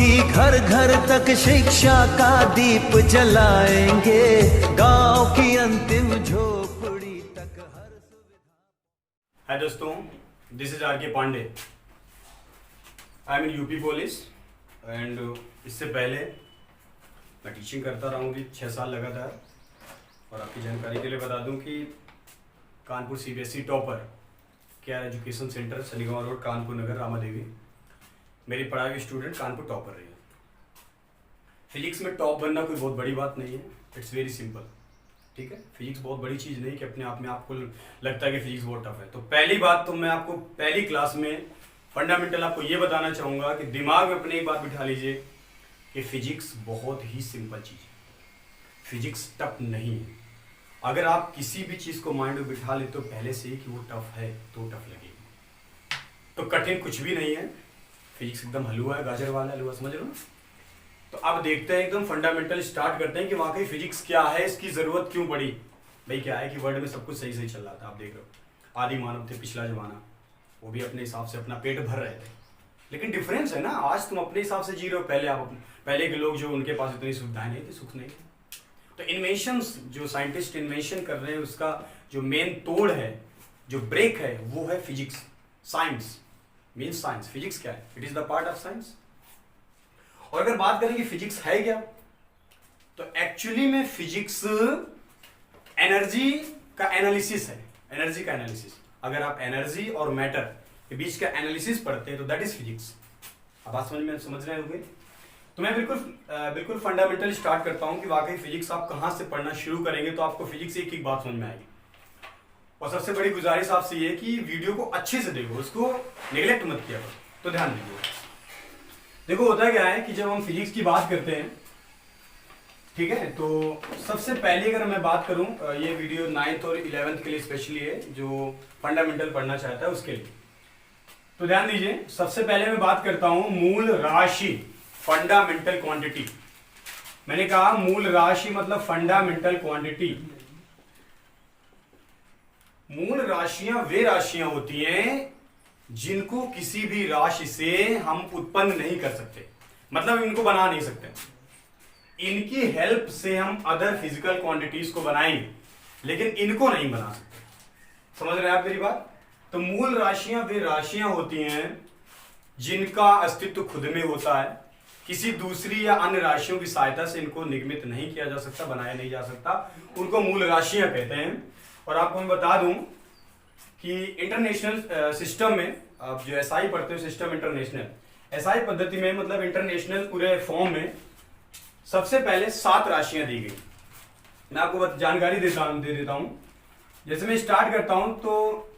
की घर घर तक शिक्षा का दीप जलाएंगे, गांव की अंतिम झोपड़ी तक हर सुविधा। हाय दोस्तों, this is R K Pandey. I am in UP police and इससे पहले मैं टीचिंग करता रहा हूँ 6 साल लगातार। और आपकी जानकारी के लिए बता दूं कि Kanpur CBSE topper KR education centre, Saligaon road, Kanpur Nagar, Rama Devi, मेरी पढ़ाई हुई स्टूडेंट कानपुर टॉपर रही है। फिजिक्स में टॉप बनना कोई बहुत बड़ी बात नहीं है, इट्स वेरी सिंपल। ठीक है, फिजिक्स बहुत बड़ी चीज़ नहीं कि अपने आप में आपको लगता है कि फिजिक्स बहुत टफ है। तो पहली बात तो मैं आपको पहली क्लास में फंडामेंटल आपको ये बताना चाहूँगा कि दिमाग में अपने एक बात बिठा लीजिए कि फिजिक्स बहुत ही सिंपल चीज़ है, फिजिक्स टफ नहीं है। अगर आप किसी भी चीज़ को माइंड में बिठा लेते हो पहले से ही कि वो टफ है तो टफ लगेगी। तो कठिन कुछ भी नहीं है, फिजिक्स एकदम हलवा है, गाजर वाला हलवा, समझ लो। तो अब देखते हैं, एकदम फंडामेंटल स्टार्ट करते हैं कि वाकई फिजिक्स क्या है, इसकी जरूरत क्यों पड़ी। भाई क्या है कि वर्ल्ड में सब कुछ सही सही चल रहा था, आप देख रहे हो। आदि मानव थे पिछला जमाना, वो भी अपने हिसाब से अपना पेट भर रहे थे। लेकिन डिफरेंस है ना, आज तुम अपने हिसाब से जी रहे हो, पहले के लोग जो उनके पास इतनी सुविधाएं नहीं थी, सुख नहीं थी। तो इन्वेंशंस जो साइंटिस्ट इन्वेंशन कर रहे हैं उसका जो मेन तोड़ है, जो ब्रेक है, वो है physics. Science means science, physics क्या है? It is the part of science. और अगर बात करें कि फिजिक्स है क्या, तो एक्चुअली में फिजिक्स एनर्जी का एनालिसिस है। एनर्जी का एनालिसिस, अगर आप एनर्जी और मैटर के बीच का एनालिसिस पढ़ते हैं तो दैट इज फिजिक्स। अब बात समझ रहे होंगे। तो मैं बिल्कुल फंडामेंटल स्टार्ट करता हूं कि वाकई फिजिक्स आप कहां से पढ़ना शुरू करेंगे तो आपको फिजिक्स एक एक बात समझ में आएगी। और सबसे बड़ी गुजारिश आपसे ये कि वीडियो को अच्छे से देखो, उसको नेग्लेक्ट मत किया करो। तो ध्यान दीजिए, देखो होता क्या है कि जब हम फिजिक्स की बात करते हैं, ठीक है, तो सबसे पहले अगर मैं बात करूं, ये वीडियो 9th और 11th के लिए स्पेशली है, जो फंडामेंटल पढ़ना चाहता है उसके लिए। तो ध्यान दीजिए, सबसे पहले मैं बात करता हूं मूल राशि, फंडामेंटल क्वांटिटी। मैंने कहा मूल राशि मतलब फंडामेंटल क्वांटिटी। मूल राशियां वे राशियां होती हैं जिनको किसी भी राशि से हम उत्पन्न नहीं कर सकते, मतलब इनको बना नहीं सकते। इनकी हेल्प से हम अदर फिजिकल क्वांटिटीज को बनाएंगे, लेकिन इनको नहीं बना सकते। समझ रहे हैं आप मेरी बात? तो मूल राशियां वे राशियां होती हैं जिनका अस्तित्व खुद में होता है, किसी दूसरी या अन्य राशियों की सहायता से इनको निगमित नहीं किया जा सकता, बनाया नहीं जा सकता, उनको मूल राशियां कहते हैं। और आपको मैं बता दूं कि इंटरनेशनल सिस्टम में आप जो एसआई पढ़ते हो, सिस्टम इंटरनेशनल, एसआई पद्धति में मतलब इंटरनेशनल पूरे फॉर्म में सबसे पहले 7 राशियां दी गई। मैं आपको जानकारी दे देता हूं। जैसे मैं स्टार्ट करता हूं, तो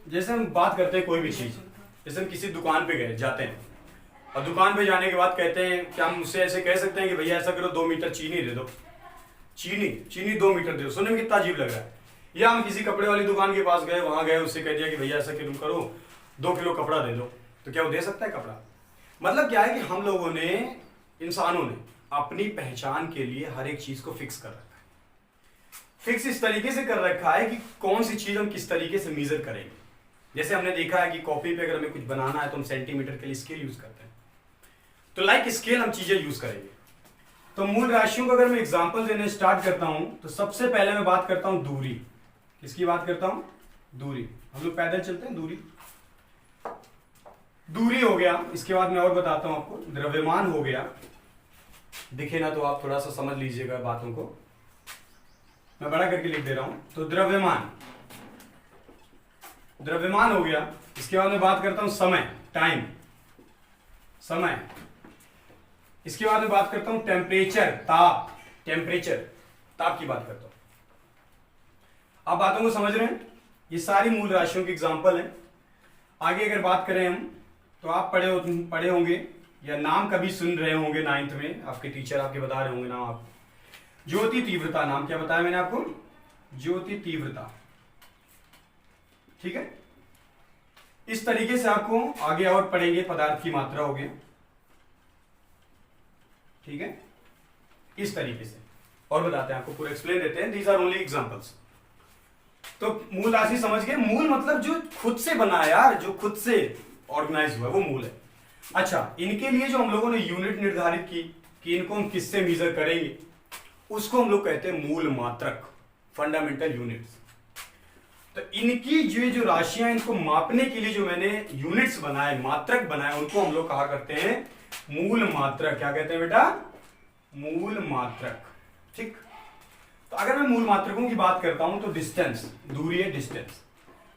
जैसे हम बात करते हैं कोई भी चीज, जैसे हम किसी दुकान पे जाते हैं और दुकान पे जाने के बाद कहते हैं कि हम उससे ऐसे कह सकते हैं कि भैया ऐसा करो 2 मीटर चीनी दे दो, चीनी 2 मीटर दे दो। सुनने में कितना अजीब लग रहा है। या हम किसी कपड़े वाली दुकान के पास गए, वहां गए, उससे कह दिया कि भैया ऐसा करो 2 किलो कपड़ा दे दो, तो क्या वो दे सकता है कपड़ा? मतलब क्या है कि हम लोगों ने, इंसानों ने अपनी पहचान के लिए हर एक चीज को फिक्स कर रखा है। फिक्स इस तरीके से कर रखा है कि कौन सी चीज हम किस तरीके से मेजर करेंगे। जैसे हमने देखा है कि कॉपी पे अगर हमें कुछ बनाना है तो हम सेंटीमीटर के लिए स्केल यूज करते हैं, तो लाइक स्केल हम चीजें यूज करेंगे। तो मूल राशियों को अगर मैं एग्जांपल देने स्टार्ट करता हूं, तो सबसे पहले मैं बात करता हूं दूरी। किसकी बात करता हूं? दूरी। हम लोग पैदल चलते हैं, दूरी हो गया। इसके बाद मैं और बताता हूं आपको, द्रव्यमान हो गया। दिखे ना तो आप थोड़ा सा समझ लीजिएगा बातों को, मैं बड़ा करके लिख दे रहा हूं। तो द्रव्यमान हो गया। इसके बाद मैं बात करता हूं समय, टाइम, समय। इसके बाद मैं बात करता हूं टेम्परेचर, ताप, ताप की बात करता हूं। आप बातों को समझ रहे हैं? ये सारी मूल राशियों की एग्जांपल हैं। आगे अगर बात करें हम, तो आप पढ़े होंगे या नाम कभी सुन रहे होंगे 9th में, आपके टीचर आपके बता रहे होंगे नाम, आप ज्योति तीव्रता, नाम क्या बताया मैंने आपको? ज्योति तीव्रता। ठीक है, इस तरीके से आपको आगे और पढ़ेंगे, पदार्थ की मात्रा हो गया। ठीक है, इस तरीके से और बताते हैं आपको, पूरा एक्सप्लेन देते हैं। These are only examples. तो मूल राशि समझ गए? मूल मतलब जो खुद से बना है यार, जो खुद से ऑर्गेनाइज हुआ है, वो मूल है। अच्छा, इनके लिए जो हम लोगों ने यूनिट निर्धारित की कि इनको हम किससे मेजर करेंगे, उसको हम लोग कहते हैं मूल मात्रक, फंडामेंटल यूनिट्स। तो इनकी जो राशियां, इनको मापने के लिए जो मैंने यूनिट्स बनाए, मात्रक बनाए, उनको हम लोग कहा करते हैं मूल मात्रक। क्या कहते हैं बेटा? मूल मात्रक। ठीक। तो अगर मैं मूल मात्रकों की बात करता हूं तो डिस्टेंस, दूरी है, डिस्टेंस।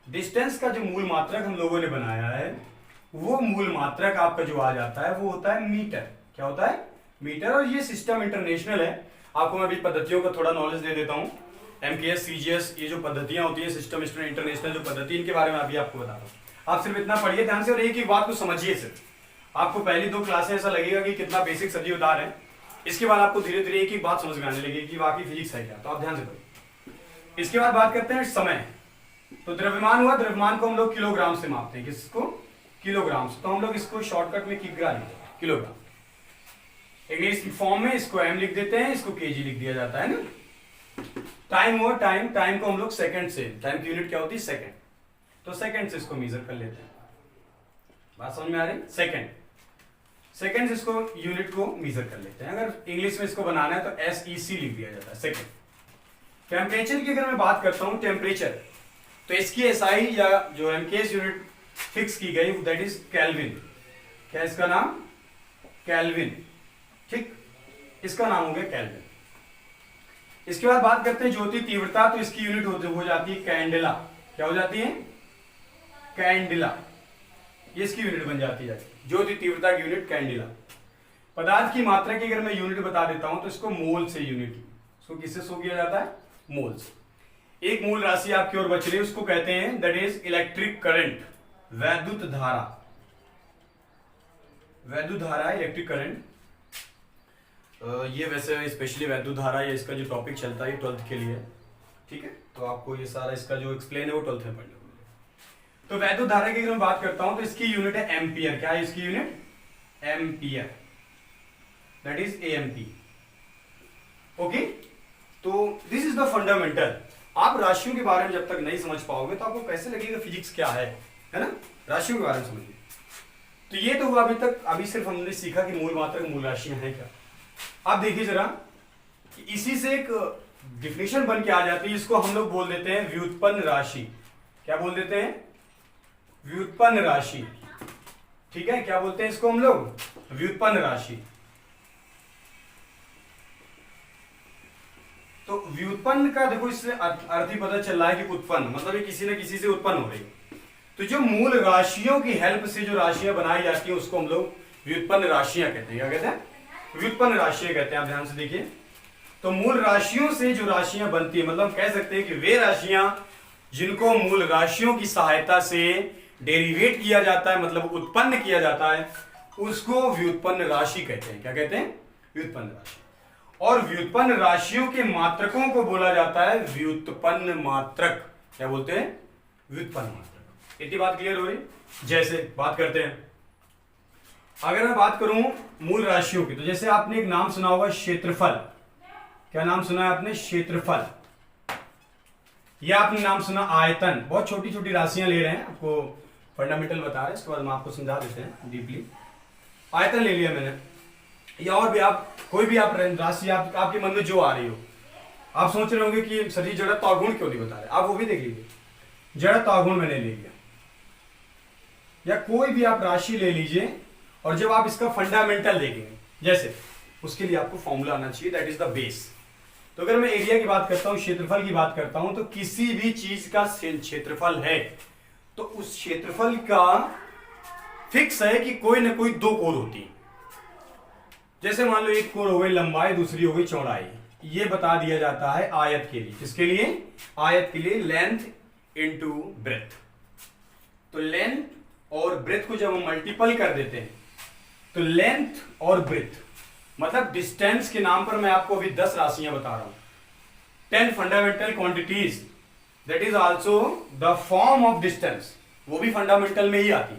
डिस्टेंस का जो मूल मात्रक हम लोगों ने बनाया है, वो मूल मात्रक आपका जो आ जाता है वो होता है मीटर। क्या होता है? मीटर। और ये सिस्टम इंटरनेशनल है। आपको मैं अभी पद्धतियों का थोड़ा नॉलेज दे देता हूं। एमकेएस, सीजीएस, ये जो पद्धतियां होती है, सिस्टम इंटरनेशनल जो पद्धति, इनके बारे में अभी आपको बता रहा हूं। आप सिर्फ इतना पढ़िए ध्यान से और एक ही बात को समझिए सिर्फ। आपको पहली 2 क्लासें ऐसा लगेगा कि कितना बेसिक सब्जी बता रहे हैं, इसके बाद आपको धीरे धीरे एक ही बात समझ में आने लगेगी कि वाकई फिजिक्स है क्या। तो आप ध्यान से पढ़िए। इसके बाद बात करते हैं समय। तो द्रव्यमान हुआ, द्रव्यमान को हम लोग किलोग्राम से मापते हैं। किसको? किलोग्राम से। तो हम लोग इसको शॉर्टकट में किग्रा लिखते हैं, किलोग्राम। इंग्लिश फॉर्म में इसको एम लिख देते हैं, इसको केजी लिख दिया जाता है ना। टाइम हुआ, टाइम को हम लोग सेकंड से, टाइम की यूनिट क्या होती है? सेकंड। तो सेकंड से इसको मेजर कर लेते हैं। बात समझ में आ रही? सेकंड से इसको यूनिट को मेजर कर लेते हैं। अगर इंग्लिश में इसको बनाना है तो SEC लिख दिया जाता है, सेकंड। टेम्परेचर की अगर मैं बात करता हूं, टेम्परेचर, तो इसकी SI या जो एमकेएस यूनिट फिक्स की गई, दैट इज केल्विन। क्या इसका नाम? केल्विन। ठीक, इसका नाम हो गया केल्विन। इसके बाद बात करते हैं ज्योति तीव्रता। तो इसकी यूनिट हो जाती है कैंडेला। क्या हो जाती है? कैंडेला। ये इसकी यूनिट बन जाती है, ज्योति तीव्रता की यूनिट कैंडेला। पदार्थ की मात्रा की अगर मैं यूनिट बता देता हूं तो इसको मोल से यूनिट, इसको किससे शो किया जाता है? मोल से। एक मूल राशि आपकी ओर बच रही है, उसको कहते हैं दैट इज इलेक्ट्रिक करंट, वैद्युत धारा। वैद्युत धारा, इलेक्ट्रिक करंट। ये वैसे स्पेशली वैद्युत धारा, ये इसका जो टॉपिक चलता है ये 12th के लिए, ठीक है। तो आपको ये सारा इसका जो एक्सप्लेन है वो 12th में पढ़ना। तो वैद्युत धारा की अगर मैं बात करता हूं तो इसकी यूनिट है एम्पियर। क्या है इसकी unit? Ampere, that is AMP। Okay, तो दिस इज द फंडामेंटल। आप राशियों के बारे में जब तक नहीं समझ पाओगे तो आपको कैसे लगेगा फिजिक्स क्या है ना। राशियों के बारे में समझिए। तो ये तो हुआ अभी तक, अभी सिर्फ हमने सीखा कि मूल मात्रक, मूल राशियां हैं क्या। आप देखिए जरा कि इसी से एक डिफिनेशन बन के आ जाती है, इसको हम लोग बोल देते हैं व्युत्पन्न राशि। क्या बोल देते हैं? व्युत्पन्न राशि। ठीक है, क्या बोलते हैं इसको हम लोग? व्युत्पन्न राशि। तो व्युत्पन्न का देखो इससे अर्थ ही पता चल रहा है कि उत्पन्न, मतलब ये किसी न किसी से उत्पन्न हो रही है। तो जो मूल राशियों की हेल्प से जो राशियां बनाई जाती हैं उसको हम लोग व्युत्पन्न राशियां कहते हैं। क्या कहते हैं? व्युत्पन्न राशियां कहते हैं। आप ध्यान से देखिए, तो मूल राशियों से जो राशियां बनती है, मतलब कह सकते हैं कि वे राशियां जिनको मूल राशियों की सहायता से डेरिवेट किया जाता है, मतलब उत्पन्न किया जाता है, उसको व्युत्पन्न राशि कहते हैं। क्या कहते हैं? व्युत्पन्न राशि। और व्युत्पन्न राशियों के मात्रकों को बोला जाता है व्युत्पन्न मात्रक। क्या बोलते हैं? व्युत्पन्न मात्रक। इतनी बात क्लियर हो रही? जैसे बात करते हैं, अगर मैं बात करूं मूल राशियों की, तो जैसे आपने एक नाम सुना होगा क्षेत्रफल। क्या नाम सुना है आपने? क्षेत्रफल। या आपने नाम सुना आयतन। बहुत छोटी छोटी राशियां ले रहे हैं, आपको फंडामेंटल बता रहे हैं, इसके बाद हम आपको समझा देते हैं डीपली। आयतन ले लिया मैंने, या और भी आप कोई भी आप राशि आपके मन में जो आ रही हो। आप सोच रहे होंगे कि सर जी जड़त्व अवगुण क्यों नहीं बता रहे, आप वो भी देख लीजिए। जड़त्व अवगुण मैंने ले लिया, या कोई भी आप राशि ले लीजिए, और जब आप इसका फंडामेंटल देखेंगे, जैसे उसके लिए आपको फॉर्मूला आना चाहिए, दैट इज द बेस। तो अगर मैं एरिया की बात करता हूं, क्षेत्रफल की बात करता हूं, तो किसी भी चीज का क्षेत्रफल है तो उस क्षेत्रफल का फिक्स है कि कोई ना कोई 2 कोर होती है। जैसे मान लो एक कोर हो गई लंबाई, दूसरी हो गई चौड़ाई। ये बता दिया जाता है आयत के लिए। किसके लिए? आयत के लिए लेंथ इनटू ब्रेथ। तो लेंथ और ब्रेथ को जब हम मल्टीपल कर देते हैं तो लेंथ और ब्रेथ, मतलब डिस्टेंस के नाम पर मैं आपको अभी 10 राशियां बता रहा हूं। 10 fundamental quantities, that is also the form of distance. वो भी फंडामेंटल में ही आती।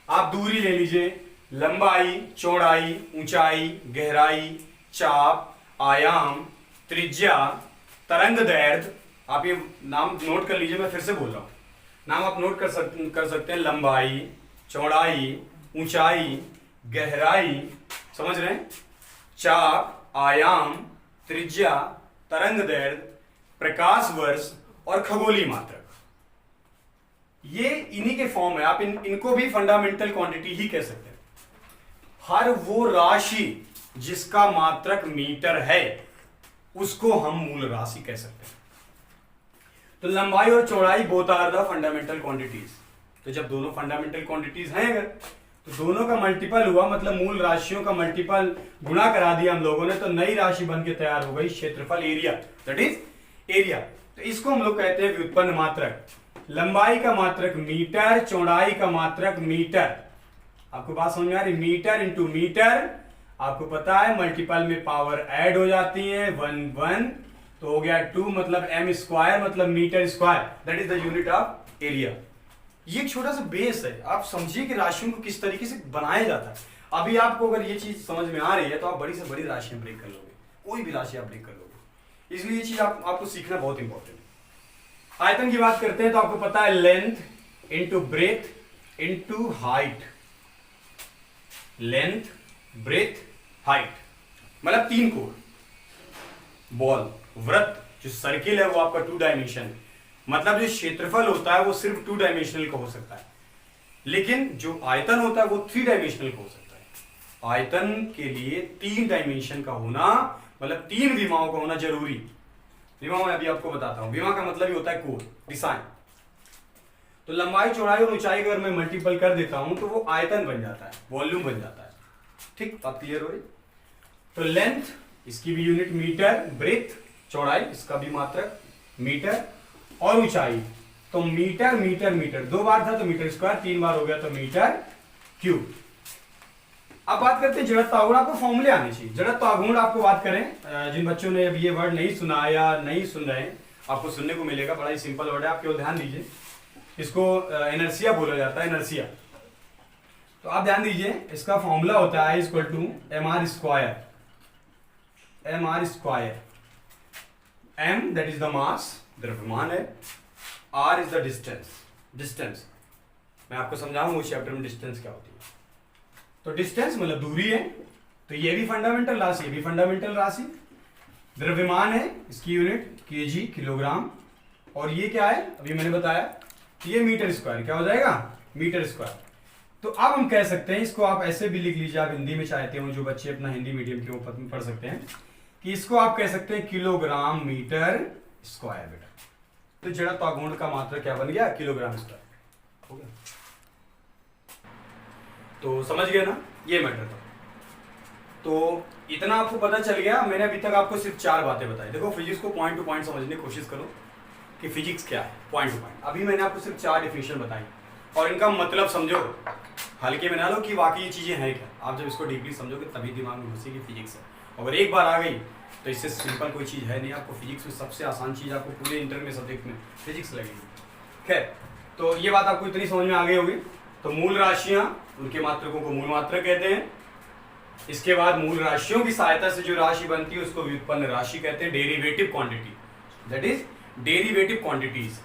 आप दूरी ले लीजिए, लंबाई, चौड़ाई, ऊंचाई, गहराई, चाप, आयाम, त्रिज्या, तरंग दैर्घ्य। आप ये नाम नोट कर लीजिए, मैं फिर से बोल रहा हूं। नाम आप नोट कर सकते हैं। लंबाई, चौड़ाई, ऊंचाई, गहराई, समझ रहे हैं, चाप, आयाम, त्रिज्या, तरंग दैर्घ्य, प्रकाश वर्ष और खगोलीय मात्रक। ये इन्हीं के फॉर्म है। आप इनको भी फंडामेंटल क्वांटिटी ही कह सकते हैं। हर वो राशि जिसका मात्रक मीटर है उसको हम मूल राशि कह सकते हैं। तो लंबाई और चौड़ाई both are the fundamental quantities. तो जब दोनों फंडामेंटल क्वांटिटीज हैं अगर, तो दोनों का मल्टीपल हुआ, मतलब मूल राशियों का मल्टीपल गुणा करा दिया हम लोगों ने, तो नई राशि बन के तैयार हो गई क्षेत्रफल, एरिया, दैट इज एरिया। तो इसको हम लोग कहते हैं व्युत्पन्न मात्रक। लंबाई का मात्रक मीटर, चौड़ाई का मात्रक मीटर। आपको बात समझ में आ रही? मीटर इंटू मीटर, आपको पता है मल्टीपल में पावर ऐड हो जाती है, 1 1 तो हो गया 2, मतलब m स्क्वायर, मतलब metre square, that is the unit of area. ये एक छोटा सा बेस है, आप समझिए कि राशियों को किस तरीके से बनाया जाता है। अभी आपको अगर ये चीज समझ में आ रही है तो आप बड़ी से बड़ी राशियां ब्रेक कर लोगे, कोई भी राशि आप ब्रेक कर लोगे। इसलिए ये चीज आपको सीखना बहुत इंपॉर्टेंट है। आयतन की बात करते हैं तो आपको पता है length into breadth into height. Length, breadth, height, मतलब 3 कोण। बॉल, वृत्त, जो सर्किल है वो आपका 2 डायमेंशन, मतलब जो क्षेत्रफल होता है वो सिर्फ 2 डायमेंशनल का हो सकता है, लेकिन जो आयतन होता है वो 3 डायमेंशनल का हो सकता है। आयतन के लिए 3 डायमेंशन का होना, मतलब 3 विमाओं का होना जरूरी। विमा मैं अभी आपको बताता हूं। विमा का मतलब ही होता है कोण, दिशाएं। तो लंबाई, चौड़ाई और ऊंचाई अगर मैं मल्टीपल कर देता हूं तो वो आयतन बन जाता है, वॉल्यूम बन जाता है। ठीक, बात क्लियर हो रही? तो लेंथ, इसकी भी यूनिट मीटर, ब्रेथ, चौड़ाई, इसका भी मात्रक मीटर, और ऊंचाई तो मीटर मीटर मीटर, 2 बार था तो मीटर स्क्वायर, 3 बार हो गया तो मीटर क्यूब। अब बात करते हैं जड़त्व आघूर्ण। आपको फॉर्मूले आने चाहिए। जड़त्व आघूर्ण आपको बात करें, जिन बच्चों ने अभी ये वर्ड नहीं सुना या नहीं सुन रहे हैं, आपको सुनने को मिलेगा। बड़ा ही सिंपल वर्ड है, आप केवल ध्यान दीजिए। इसको इनर्शिया बोला जाता है, इनर्शिया। तो आप ध्यान दीजिए, इसका फॉर्मूला होता है equal to mr square. mr square, m that is the mass, द्रव्यमान है, r is the distance. Distance मैं आपको समझाऊंगा उस चैप्टर में डिस्टेंस क्या होती है। तो डिस्टेंस मतलब दूरी है, तो ये भी फंडामेंटल राशि, ये भी फंडामेंटल राशि। द्रव्यमान है, इसकी यूनिट केजी, किलोग्राम, और ये क्या है अभी मैंने बताया, ये मीटर स्क्वायर। क्या हो जाएगा? Metre square. तो अब हम कह सकते हैं, इसको आप ऐसे भी लिख लीजिए, आप हिंदी में चाहते हो, जो बच्चे अपना हिंदी मीडियम के ऊपर पढ़ सकते हैं, कि इसको आप कह सकते हैं किलोग्राम मीटर स्क्वायर। बेटा तो जड़त्व आघूर्ण का मात्रा क्या बन गया? किलोग्राम स्क्वायर हो गया। तो समझ गए ना, ये मैटर था। तो इतना आपको पता चल गया। मैंने अभी तक आपको सिर्फ 4 बातें बताई। देखो, फिजिक्स को पॉइंट टू पॉइंट समझने की कोशिश करो कि फिजिक्स क्या है, पॉइंट टू पॉइंट। अभी मैंने आपको सिर्फ 4 डिफिनेशन बताई और इनका मतलब समझो, हल्के में ना लो कि वाकई ये चीजें हैं क्या। आप जब इसको डीपली समझोगे तभी दिमाग में घुसेगी फिजिक्स है। अगर एक बार आ गई तो इससे सिंपल कोई चीज है नहीं। आपको फिजिक्स में सबसे आसान चीज आपको पूरे इंटर में सब्जेक्ट में फिजिक्स लगेगी। खैर, तो ये बात आपको इतनी समझ में आ गई होगी। तो मूल राशियां, उनके मात्रकों को मूल मात्रक कहते हैं। इसके बाद मूल राशियों की सहायता से जो राशि बनती है उसको व्युत्पन्न राशि कहते हैं, derivative quantity, that is derivative quantities.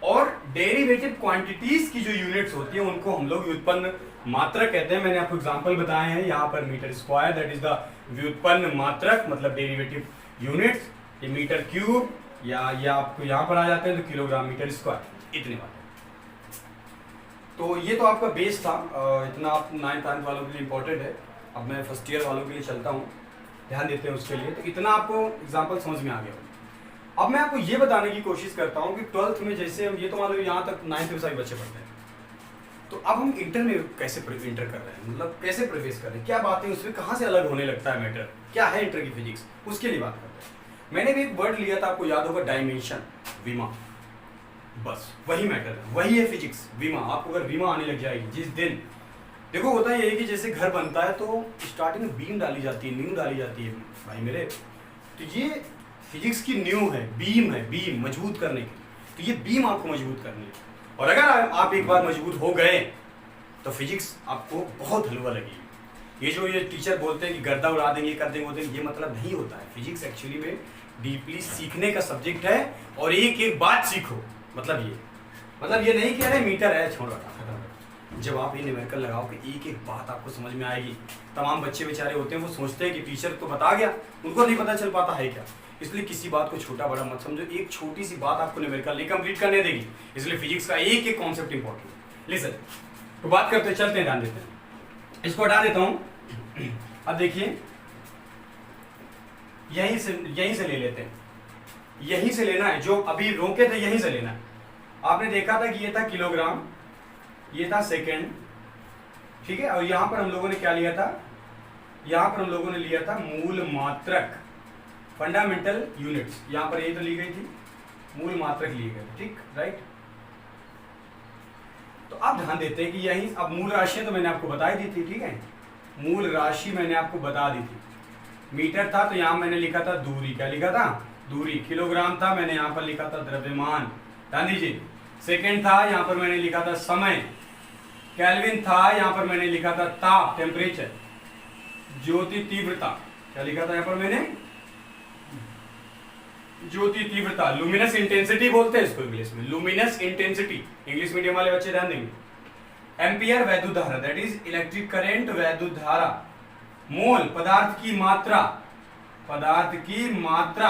और डेरिवेटिव क्वांटिटीज की जो यूनिट्स होती है उनको हम लोग व्युत्पन्न मात्रक कहते हैं। मैंने आपको एग्जांपल बताए हैं, यहाँ पर metre square that is the व्युत्पन्न मात्रक, मतलब डेरिवेटिव यूनिट्स। ये मीटर क्यूब या ये आपको यहाँ पर आ जाते हैं तो किलोग्राम मीटर स्क्वायर, इतनी बात। तो ये तो आपका बेस था, इतना आप 9th 10th वालों के लिए इंपॉर्टेंट है। अब मैं फर्स्ट ईयर वालों के लिए चलता हूँ, ध्यान देते हैं उसके लिए। तो इतना आपको एग्जाम्पल समझ में आ गया। अब मैं आपको ये बताने की कोशिश करता हूँ कि 12th में जैसे हम, ये तो मान लो यहाँ तक 9th में सभी बच्चे पढ़ते हैं, तो अब हम इंटर में कैसे इंटर कर रहे हैं, मतलब कैसे प्रवेश कर रहे हैं, क्या बातें उसमें कहाँ से अलग होने लगता है मैटर, क्या है इंटर की फिजिक्स, उसके लिए बात करते हैं। मैंने भी एक वर्ड लिया था, आपको याद होगा, डायमेंशन, विमा। बस वही मैटर है, वही है फिजिक्स, विमा। आपको अगर विमा आने लग जाएगी जिस दिन, देखो होता है कि जैसे घर बनता है तो स्टार्टिंग में बीम डाली जाती है, नींव डाली जाती है भाई मेरे। तो ये फिजिक्स की नींव है, बीम है, बीम मजबूत करने की। तो ये बीम आपको मजबूत करनी है, और अगर आप एक बार मजबूत हो गए तो फिजिक्स आपको बहुत हलवा लगेगी। ये जो ये टीचर बोलते हैं कि गर्दा उड़ा देंगे, कर देंगे, बोलते हैं, ये मतलब नहीं होता है। फिजिक्स एक्चुअली में डीपली सीखने का सब्जेक्ट है, और एक एक बात सीखो। मतलब ये नहीं कि अरे मीटर है, छोड़ो, खत्म। जब आप ये न्यूमेरिकल लगाओगे एक एक बात आपको समझ में आएगी। तमाम बच्चे बेचारे होते हैं वो सोचते हैं कि टीचर तो बता गया, उनको नहीं पता चल पाता है क्या। इसलिए किसी बात को छोटा बड़ा मत समझो, एक छोटी सी बात आपको न्यूमेरिकल नहीं कंप्लीट करने देगी। इसलिए फिजिक्स का एक एक कॉन्सेप्ट इंपॉर्टेंट है। लिसन, तो बात करते हैं, चलते हैं, ध्यान देते हैं। इसको हटा देता हूं। अब देखिए यहीं से ले लेते हैं, यहीं से लेना है, जो अभी रोके थे यहीं से लेना है। आपने देखा था कि ये था किलोग्राम, ये था सेकंड, ठीक है। और यहां पर हम लोगों ने क्या लिया था, यहां पर हम लोगों ने लिया था मूल मात्रक, फंडामेंटल यूनिट्स। यहां पर ये तो ली गई थी, मूल मात्रक लिए गए थे, ठीक, राइट। तो आप ध्यान देते हैं कि यही, अब मूल राशि तो मैंने आपको बताई दी थी, ठीक है, मूल राशि मैंने आपको बता दी थी। मीटर था तो यहां मैंने लिखा था दूरी, क्या लिखा था, दूरी। किलोग्राम था, मैंने यहां पर लिखा था द्रव्यमान, ध्यान दीजिए। सेकेंड था, यहां पर मैंने लिखा था समय। केल्विन था, यहां पर मैंने लिखा था ताप, टेम्परेचर। ज्योति तीव्रता, क्या लिखा था यहां पर मैंने, ज्योति तीव्रता, लुमिनस इंटेंसिटी बोलते हैं इसको इंग्लिश में, लुमिनस इंटेंसिटी। इंग्लिश मीडियम वाले बच्चे ध्यान देंगे। एम्पियर वैद्युत धारा, दैट इज इलेक्ट्रिक करंट, वैद्युत धारा। मोल पदार्थ की मात्रा, पदार्थ की मात्रा,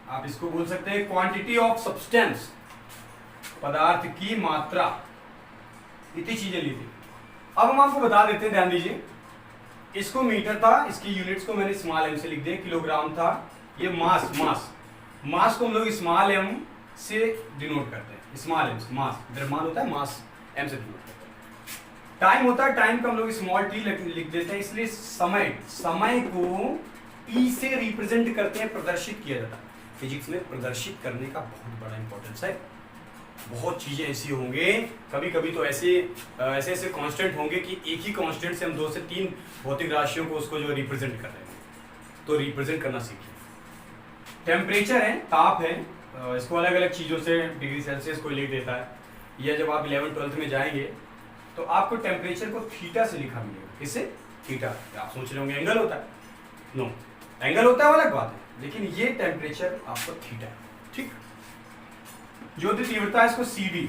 आप इसको बोल सकते हैं क्वांटिटी ऑफ सब्सटेंस, पदार्थ की मात्रा। इतनी चीजें ली थी। अब हम आपको बता देते हैं, ध्यान दीजिए। इसको मीटर था, इसकी यूनिट्स को मैंने स्मॉल एम से लिख दिया। किलोग्राम था, ये मास को हम लोग स्मॉल एम से डिनोट करते हैं, स्मॉल एम से। मास द्रव्यमान होता है, मास एम से डिनोट करते हैं। टाइम होता है, टाइम को हम लोग स्मॉल टी लिख देते हैं। इसलिए समय को टी से रिप्रेजेंट करते हैं, प्रदर्शित किया जाता है। फिजिक्स में प्रदर्शित करने का बहुत बड़ा इंपॉर्टेंस है। बहुत चीजें ऐसी होंगे, कभी कभी तो ऐसे कांस्टेंट होंगे कि एक ही कांस्टेंट से हम 2 से 3 भौतिक राशियों को उसको जो रिप्रेजेंट कर रहे हैं, तो रिप्रेजेंट करना सीखिए। टेम्परेचर है, ताप है, इसको अलग अलग चीजों से डिग्री सेल्सियस को लिख देता है। या जब आप 11th-12th में जाएंगे तो आपको टेम्परेचर को थीटा से लिखा मिलेगा। किससे, थीटा। आप सोच रहे होंगे एंगल होता है, नो, एंगल होता है अलग बात है, लेकिन ये टेम्परेचर आपको थीटा है, ठीक। ज्योति तीव्रता है, इसको CD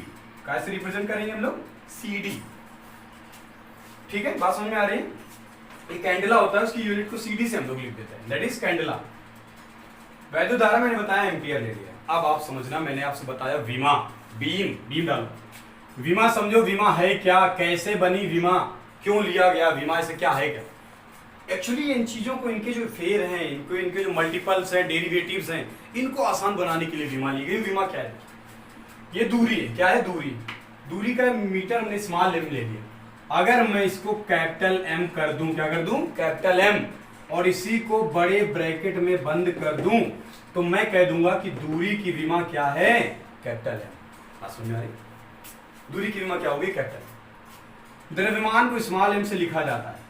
कैसे रिप्रेजेंट करेंगे हम लोग, CD, ठीक है। बात समझ में आ रही है। एक कैंडला होता है, उसकी यूनिट को CD से हम लोग लिख देते हैं, दैट इज कैंडला। वैद्युत धारा मैंने बताया एम्पियर ले लिया। अब आप समझना, मैंने आपसे बताया विमा, बीम डालो। विमा समझो, विमा है क्या, कैसे बनी विमा, क्यों लिया गया विमा, ऐसे क्या है क्या। एक्चुअली इन चीजों को, इनके जो फेर हैं, इनके जो मल्टीपल्स हैं, डेरिवेटिव्स हैं, इनको आसान बनाने के लिए विमा ली गई। विमा क्या है, ये दूरी है, क्या है, दूरी का मीटर हमने स्मॉल एम ले लिया। अगर मैं इसको कैपिटल एम कर दूं, क्या कर दूं, कैपिटल एम, और इसी को बड़े ब्रैकेट में बंद कर दूं, तो मैं कह दूंगा कि दूरी की विमा क्या है, कैपिटल एम। समझ में आ रही, दूरी की विमा क्या होगी, कैपिटल। द्रव्यमान को स्मॉल एम से लिखा जाता है,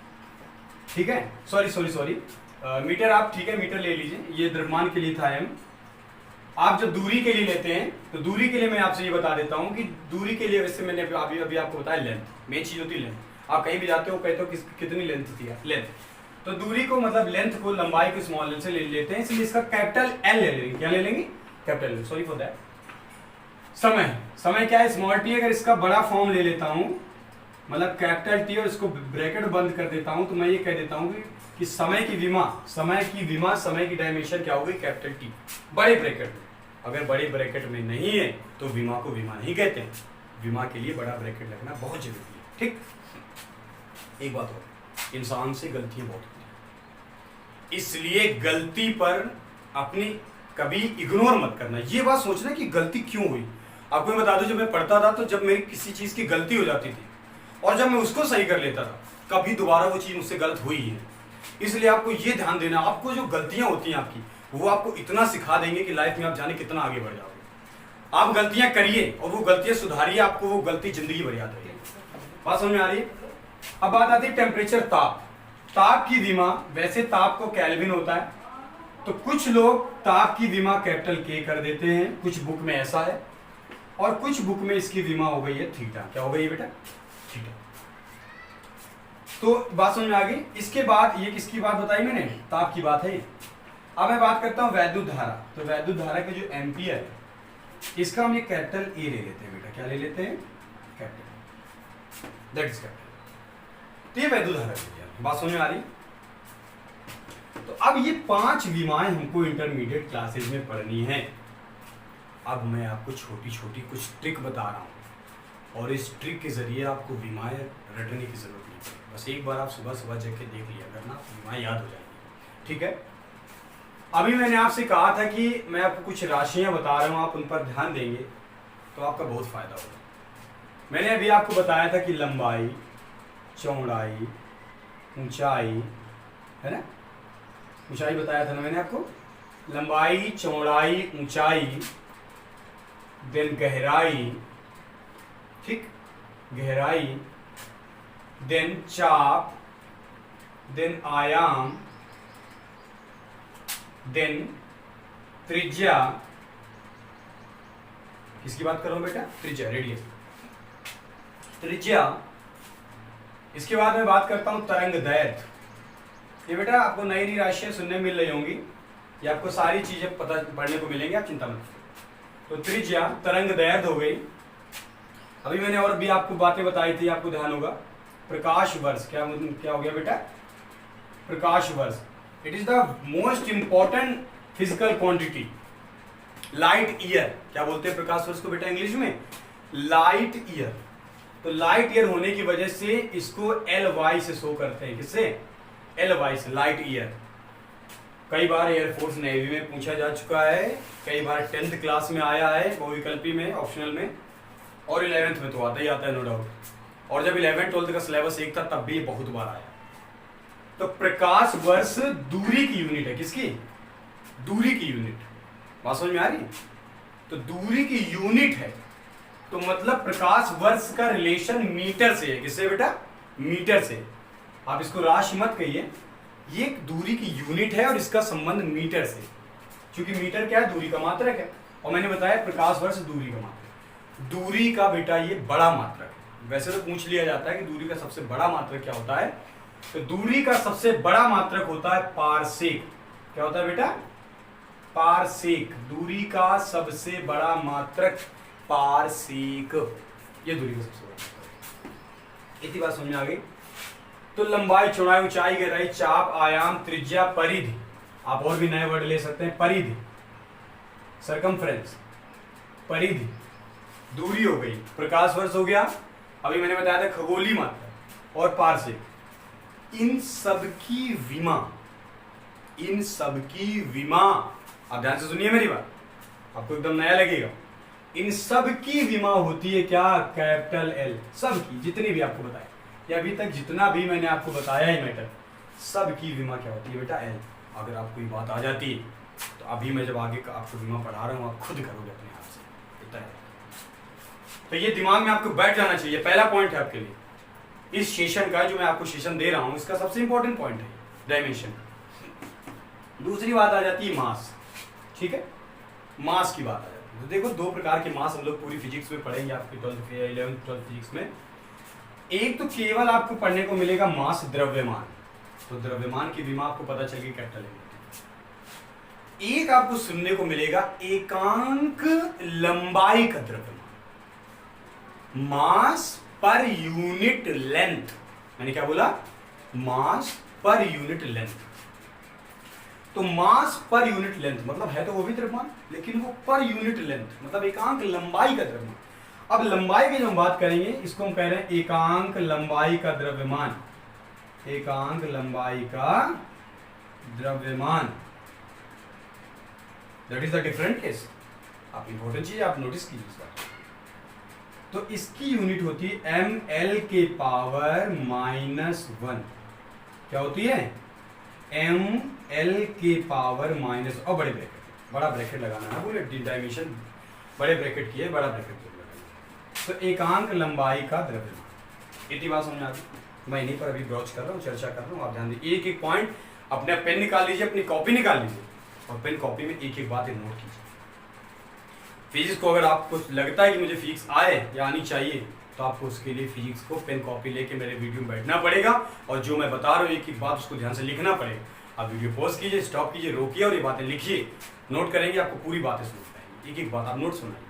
ठीक है। सॉरी मीटर, आप ठीक है मीटर ले लीजिए, ये द्रव्यमान के लिए था एम। आप जब दूरी के लिए लेते हैं तो दूरी के लिए मैं आपसे ये बता देता हूं कि दूरी के लिए, वैसे मैंने अभी आपको बताया लेंथ, मेन चीज होती है लेंथ। आप कहीं भी जाते हो कहते हो कितनी लेंथ थी, लेंथ। तो दूरी को मतलब लेंथ को, लंबाई को स्मॉल एल से ले लेते हैं, इसलिए इसका कैपिटल एल ले लेंगे। क्या ले लेंगे, capital L, sorry for that. समय क्या है, स्मॉल टी। अगर इसका बड़ा फॉर्म ले लेता हूं, मतलब कैपिटल टी, और इसको ब्रैकेट बंद कर देता हूं, तो मैं ये कह देता हूं कि समय की डायमेंशन क्या होगी, कैपिटल टी, बड़े ब्रैकेट में। अगर बड़े ब्रैकेट में नहीं है तो विमा को विमा नहीं कहते हैं। विमा के लिए बड़ा ब्रैकेट लगना बहुत जरूरी है, ठीक। एक बात और, इंसान से गलतियां बहुत होती हैं, इसलिए गलती पर अपनी कभी इग्नोर मत करना। ये बात सोचना कि गलती क्यों हुई। आपको मैं बता दूं, जब मैं पढ़ता था तो जब मेरी किसी चीज की गलती हो जाती थी और जब मैं उसको सही कर लेता था, कभी दोबारा वो चीज मुझसे गलत हुई है। इसलिए आपको ये ध्यान देना, आपको जो गलतियां होती हैं आपकी, वो आपको इतना सिखा देंगे कि लाइफ में आप जाने कितना आगे बढ़ जाओगे। आप गलतियां करिए और वो गलतियां सुधारिए, आपको वो गलती जिंदगी भर याद रहेगी। बात समझ में आ रही है। अब बात आती है टेम्परेचर, ताप की विमा। वैसे ताप को केल्विन होता है, तो कुछ लोग ताप की विमा कैपिटल के कर देते हैं, कुछ बुक में ऐसा है, और कुछ बुक में इसकी विमा हो गई है थीटा। क्या हो गई बेटा, थीटा। तो बात समझ में आ गई। इसके बाद ये किसकी बात बताई मैंने, ताप की बात है। अब मैं बात करता हूं वैद्युत धारा। तो वैद्युत धारा के जो एम्पियर है, इसका हम ये कैपिटल ए ले लेते हैं बेटा। क्या ले लेते हैं, कैपिटल, दैट इज कैपिटल। तो ये वैद्युत धारा चल गया। बात समझ में आ रही? तो अब ये 5 विमाएं हमको इंटरमीडिएट क्लासेज में पढ़नी है। अब मैं आपको छोटी छोटी कुछ ट्रिक बता रहा हूँ और इस ट्रिक के जरिए आपको विमाएं रटने की जरूरत नहीं है। बस एक बार आप सुबह सुबह जग के देख लिया करना, विमाएं याद हो जाएंगी। ठीक है, अभी मैंने आपसे कहा था कि मैं आपको कुछ राशियां बता रहा हूँ, आप उन पर ध्यान देंगे तो आपका बहुत फायदा होगा। मैंने अभी आपको बताया था कि लंबाई, चौड़ाई, ऊंचाई, है ना, ऊंचाई बताया था ना मैंने आपको, लंबाई, चौड़ाई, ऊंचाई, देन गहराई, ठीक, गहराई, देन चाप, देन आयाम, देन त्रिज्या। किसकी बात कर रहा हूं बेटा? त्रिज्या, रेडियस, त्रिज्या। इसके बाद मैं बात करता हूं तरंग दैर्घ्य। ये बेटा आपको नई नई राशियां सुनने मिल रही होंगी, ये आपको सारी चीजें पता पढ़ने को मिलेंगी, आप चिंता मत करो। तो त्रिज्या, तरंग दैर्घ्य हो गई। अभी मैंने और भी आपको बातें बताई थी, आपको ध्यान होगा। प्रकाश वर्ष, क्या हो गया बेटा? प्रकाश वर्ष। It is the most important physical quantity. Light year, क्या बोलते हैं प्रकाश वर्ष को बेटा इंग्लिश में? Light year. तो लाइट ईयर होने की वजह से इसको LY से शो करते हैं। किससे? LY से, लाइट ईयर। कई बार एयरफोर्स नेवी में पूछा जा चुका है, कई बार 10th क्लास में आया है बहुविकल्पी में, ऑप्शनल में, और 11th में तो आता ही आता है, नो डाउट। और जब 11th 12th का सिलेबस एक था तब भी बहुत बार आया। तो प्रकाश वर्ष दूरी की यूनिट है। किसकी? दूरी की यूनिट। बात समझ में आ रही? तो दूरी की यूनिट है, तो मतलब प्रकाश वर्ष का रिलेशन मीटर से है। किससे बेटा? मीटर से। आप इसको राशि मत कहिए, ये एक दूरी की यूनिट है और इसका संबंध मीटर से, क्योंकि मीटर क्या है? दूरी का मात्रक है। और मैंने बताया प्रकाश वर्ष दूरी का मात्रक। दूरी का बेटा ये बड़ा मात्रक है। वैसे तो पूछ लिया जाता है कि दूरी का सबसे बड़ा मात्रक क्या होता है, तो दूरी का सबसे बड़ा मात्रक होता है पारसेक। क्या होता है बेटा? पारसेक। दूरी का सबसे बड़ा मात्रक पारसेक, ये दूरी का सबसे बड़ा मात्रक। इतनी बात समझ में आ गई? तो लंबाई, चौड़ाई, ऊंचाई, गहराई, चाप, आयाम, त्रिज्या, परिधि। आप और भी नए वर्ड ले सकते हैं। परिधि, सरकमफ्रेंस, परिधि, दूरी हो गई, प्रकाश वर्ष हो गया, अभी मैंने बताया था खगोलीय मात्रक और पारसेक। इन सबकी विमा, इन सबकी विमा, आप ध्यान से सुनिए मेरी बात, आपको एकदम नया लगेगा। इन सब की विमा होती है क्या? Capital L। सब की, जितनी भी आपको बताया, या अभी तक जितना भी मैंने आपको बताया ही मैटर, सब की विमा क्या होती है बेटा? L। अगर आपको ये बात आ जाती है तो अभी मैं जब आगे आपको विमा पढ़ा रहा हूँ आप खुद करोगे अपने आप से, इतना है। तो ये दिमाग में आपको बैठ जाना चाहिए। पहला पॉइंट है आपके लिए इस सेशन का, जो मैं आपको सेशन दे रहा हूँ इसका सबसे इंपॉर्टेंट पॉइंट है डायमेंशन। दूसरी बात आ जाती है मास। ठीक है, मास की बात आ जाती है। तो देखो, दो प्रकार के मास हम लोग पूरी फिजिक्स में पढ़ेंगे, आपकी 11th 12th फिजिक्स में। एक तो केवल आपको पढ़ने को मिलेगा मास, द्रव्यमान। तो द्रव्यमान की विमा आपको पता चल गई, कैपिटल M। एक आपको सुनने को मिलेगा एकांक लंबाई का द्रव्यमान, मास पर यूनिट लेंथ। मैंने क्या बोला? मास पर यूनिट लेंथ। तो मास पर यूनिट लेंथ मतलब है तो वो भी द्रव्यमान, लेकिन वो पर यूनिट लेंथ मतलब एकांक लंबाई का द्रव्यमान। अब लंबाई की जो हम बात करेंगे इसको हम कह रहे हैं एकांक लंबाई का द्रव्यमान। एकांक लंबाई का द्रव्यमान, that is the different case. आप इंपॉर्टेंट चीज आप नोटिस कीजिए इसका। तो इसकी यूनिट होती है ml के पावर -1। क्या होती है? ml के पावर माइनस, और बड़े ब्रैकेट, बड़ा ब्रैकेट लगाना है, बोले डायमेंशन बड़े ब्रैकेट की है, बड़ा ब्रैकेट लगाना। तो एकांक लंबाई का द्रव्यमान। इतनी बात समझ आ गई? मैं इन्हीं पर अभी ब्रॉच कर रहा हूँ, चर्चा कर रहा हूँ, आप ध्यान दीजिए। एक एक पॉइंट, अपने पेन निकाल लीजिए, अपनी कॉपी निकाल लीजिए और पेन कॉपी में एक एक बात नोट कीजिए। फिजिक्स को अगर आपको लगता है कि मुझे फिजिक्स आए या आनी चाहिए, तो आपको उसके लिए फिजिक्स को पेन कॉपी लेके मेरे वीडियो में बैठना पड़ेगा और जो मैं बता रहा हूँ एक एक बात उसको ध्यान से लिखना पड़ेगा। आप वीडियो पॉज कीजिए, स्टॉप कीजिए, रोकिए और ये बातें लिखिए, नोट करेंगे, आपको पूरी बातें समझ पाएंगे। एक एक बात आप नोट सुनाइए।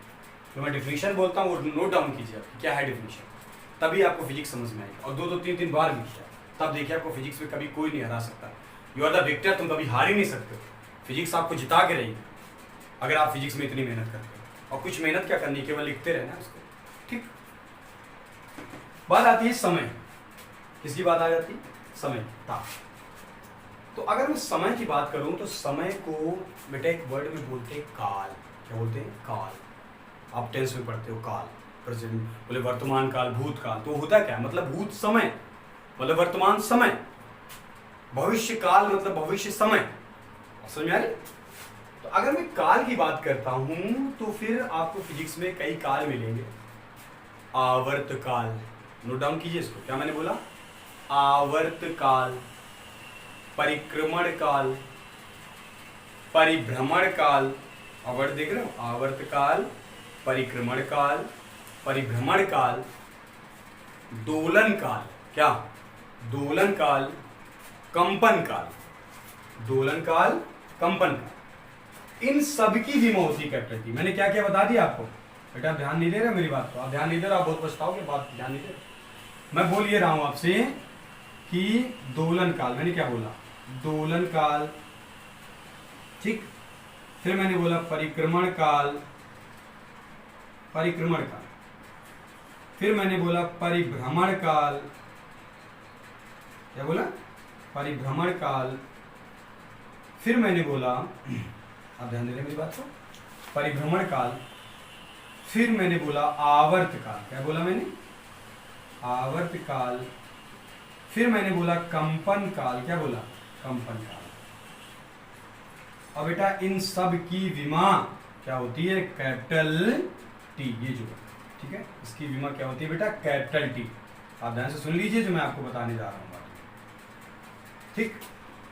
जो मैं डिफिनीशन बोलता हूँ वो नोट डाउन कीजिए, क्या है डिफिनीशन, तभी आपको फिजिक्स समझ में आएगी। और 2-2 3-3 बार लिखिए। तब देखिए आपको फिजिक्स में कभी कोई नहीं हरा सकता। यू आर द विक्टर, तुम कभी हार ही नहीं सकते। फिजिक्स आपको जिता के रहेगी अगर आप फिजिक्स में इतनी मेहनत करते हो। और कुछ मेहनत क्या करनी, केवल लिखते रहना उसको, ठीक। बात आती है समय, किसकी बात आ जाती है? समय का। तो अगर मैं समय की बात करूं तो समय को बेटा एक वर्ड में बोलते हैं काल। क्या बोलते हैं? काल। आप टेंस में पढ़ते हो काल, प्रेजेंट बोले वर्तमान काल, भूतकाल। तो होता क्या, मतलब भूत समय मतलब वर्तमान समय, भविष्य काल मतलब भविष्य समय। समझ में आ रही? तो अगर मैं काल की बात करता हूं तो फिर आपको फिजिक्स में कई काल मिलेंगे। आवर्त काल, नोट डाउन कीजिए इसको। क्या मैंने बोला? आवर्त काल, परिक्रमण काल, परिभ्रमण काल। आवर्त देख रहे हो? आवर्त काल, परिक्रमण काल, परिभ्रमण काल, दोलन काल। क्या? दोलन काल, कंपन काल। दोलन काल, कंपन काल, इन सब की विमा होती कैपिटल टी। मैंने क्या क्या बता दिया आपको? बेटा ध्यान नहीं दे रहे मेरी बात को, आप ध्यान नहीं दे रहे, आप बहुत पछताओगे, बात ध्यान नहीं दे रहे। मैं बोल ये रहा हूं आपसे कि दोलन काल, मैंने क्या बोला? दोलन काल, ठीक। फिर मैंने बोला परिक्रमण काल, परिक्रमण काल। फिर मैंने बोला परिभ्रमण काल। क्या बोला? परिभ्रमण काल। फिर मैंने बोला, आप ध्यान दे रहे मेरी बात को, परिभ्रमण काल। फिर मैंने बोला आवर्त काल। क्या बोला मैंने? आवर्त काल। फिर मैंने बोला कंपन काल। क्या बोला? कंपन काल। अब बेटा इन सब की विमा क्या होती है? Capital T. ये जो, ठीक है, इसकी विमा क्या होती है बेटा? Capital T. आप ध्यान से सुन लीजिए जो मैं आपको बताने जा रहा हूं, ठीक।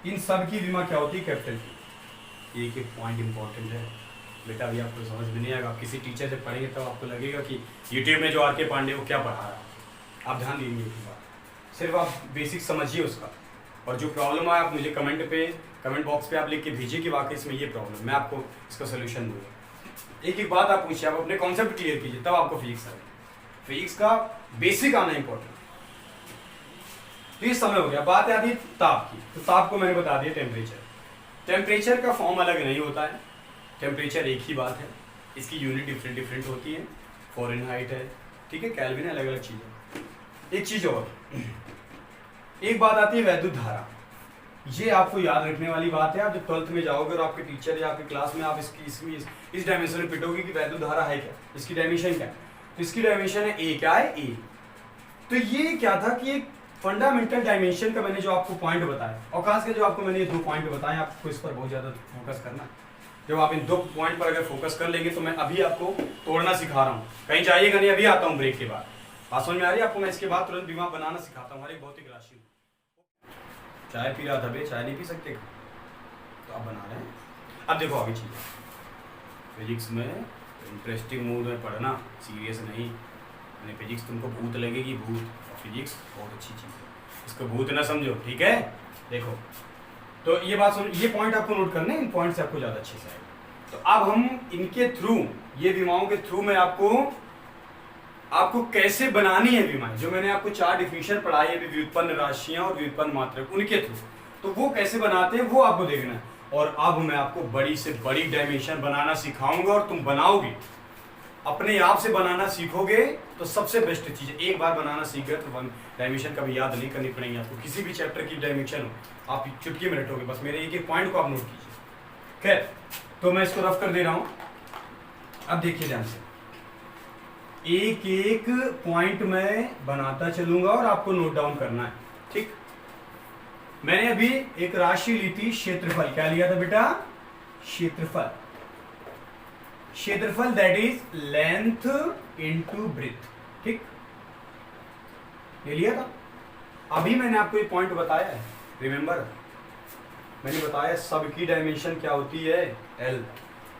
इन सब की विमा क्या होती है? Capital T. एक एक पॉइंट इंपॉर्टेंट है बेटा, अभी आपको समझ में नहीं आएगा। आप किसी टीचर से पढ़ेंगे तब आपको लगेगा कि यूट्यूब में जो आर के पांडे वो क्या पढ़ा रहा है। आप ध्यान दीजिए उसकी बात, सिर्फ आप बेसिक समझिए उसका। और जो प्रॉब्लम है आप मुझे कमेंट बॉक्स पे आप लिख के भेजिए कि वाकई इसमें ये प्रॉब्लम, मैं आपको इसका सोल्यूशन दूंगा। एक एक बात आप पूछिए, आप अपने कॉन्सेप्ट क्लियर कीजिए, तब आपको फिजिक्स आए। फिजिक्स का बेसिक आना इंपॉर्टेंट। तो ये समय हो गया। बात आती है ताप की। तो ताप को मैंने बता दिया टेम्परेचर। टेम्परेचर का फॉर्म अलग नहीं होता है, टेम्परेचर एक ही बात है, इसकी यूनिट डिफरेंट होती है। फ़ारेनहाइट है, ठीक है, केल्विन, अलग अलग चीज़ें। एक चीज़ और, एक बात आती है वैद्युत धारा। ये आपको याद रखने वाली बात है। आप जब 12th में जाओगे और आपके टीचर या आपकी क्लास में आप इस डायमेंशन में पिटोगे कि वैद्युत धारा है क्या, इसकी डायमेंशन क्या है, तो इसकी डायमेंशन है ए। क्या है? ए। तो ये क्या था कि एक फंडामेंटल डायमेंशन का मैंने जो आपको पॉइंट बताया, और खास कर जो आपको मैंने ये 2 पॉइंट बताए, आपको इस पर बहुत ज़्यादा फोकस करना। जब आप इन 2 पॉइंट पर अगर फोकस कर लेंगे तो मैं अभी आपको तोड़ना सिखा रहा हूँ, कहीं जाइएगा नहीं, अभी आता हूँ ब्रेक के बाद। बात समझ में आ रही है आपको? मैं इसके बाद तुरंत विमा बनाना सिखाता हूँ, हर एक भौतिक राशि। चाय पी रहा था बे, चाय नहीं पी सकते तो आप बना रहे हैं। अब देखो आगे चीज़, फिजिक्स में इंटरेस्टिंग मूड में पढ़ना, सीरियस नहीं। यानी फिजिक्स तुमको भूत लगेगी, भूत। और फिजिक्स बहुत अच्छी चीज़ है, इसको भूत ना समझो, ठीक है। देखो तो ये बात सुन, ये पॉइंट आपको नोट करने, इन पॉइंट से आपको ज़्यादा अच्छे से आएगा। तो अब हम इनके थ्रू, ये विमाओं के थ्रू में आपको कैसे बनानी है विमाएं, जो मैंने आपको 4 डिफिनेशन पढ़ाई है, व्युत्पन्न राशियां और व्युत्पन्न मात्रक, उनके थ्रू। तो वो कैसे बनाते हैं वो आपको देखना है। और अब मैं आपको बड़ी से बड़ी डायमेंशन बनाना सिखाऊंगा, और तुम बनाओगे, अपने आप से बनाना सीखोगे तो सबसे बेस्ट चीज़ है। एक बार बनाना सीख गए तो डायमेंशन कभी याद नहीं करनी पड़ेगी आपको। किसी भी चैप्टर की डायमेंशन हो आप चुटकी में रटोगे, बस मेरे एक एक पॉइंट को आप नोट कीजिए। खैर, तो मैं इसको रफ कर दे रहा हूं। अब देखिए ध्यान से, एक एक पॉइंट मैं बनाता चलूंगा और आपको नोट डाउन करना है, ठीक। मैंने अभी एक राशि ली थी क्षेत्रफल। क्या लिया था बेटा? क्षेत्रफल। क्षेत्रफल that is length into breadth, ठीक, ये लिया था। अभी मैंने आपको ये पॉइंट बताया है, रिमेंबर, मैंने बताया सबकी डायमेंशन क्या होती है? एल।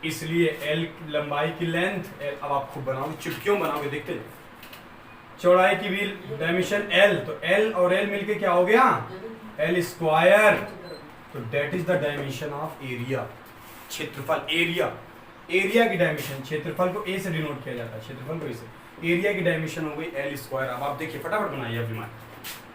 इसलिए एल लंबाई की लेंथ, अब आप खूब बनाओगे, चुटकियों बनाओगे, देखते जाओ। चौड़ाई की भी डायमेंशन एल, तो एल और एल मिलके क्या हो गया? L square. तो that is the dimension of area. क्षेत्रफल, एरिया, एरिया की डायमेंशन, क्षेत्रफल को ए से डिनोट किया जाता है, क्षेत्रफल को ए से, एरिया की डायमेंशन हो गई एल स्क्वायर। अब आप देखिए, फटाफट बनाइए अभी।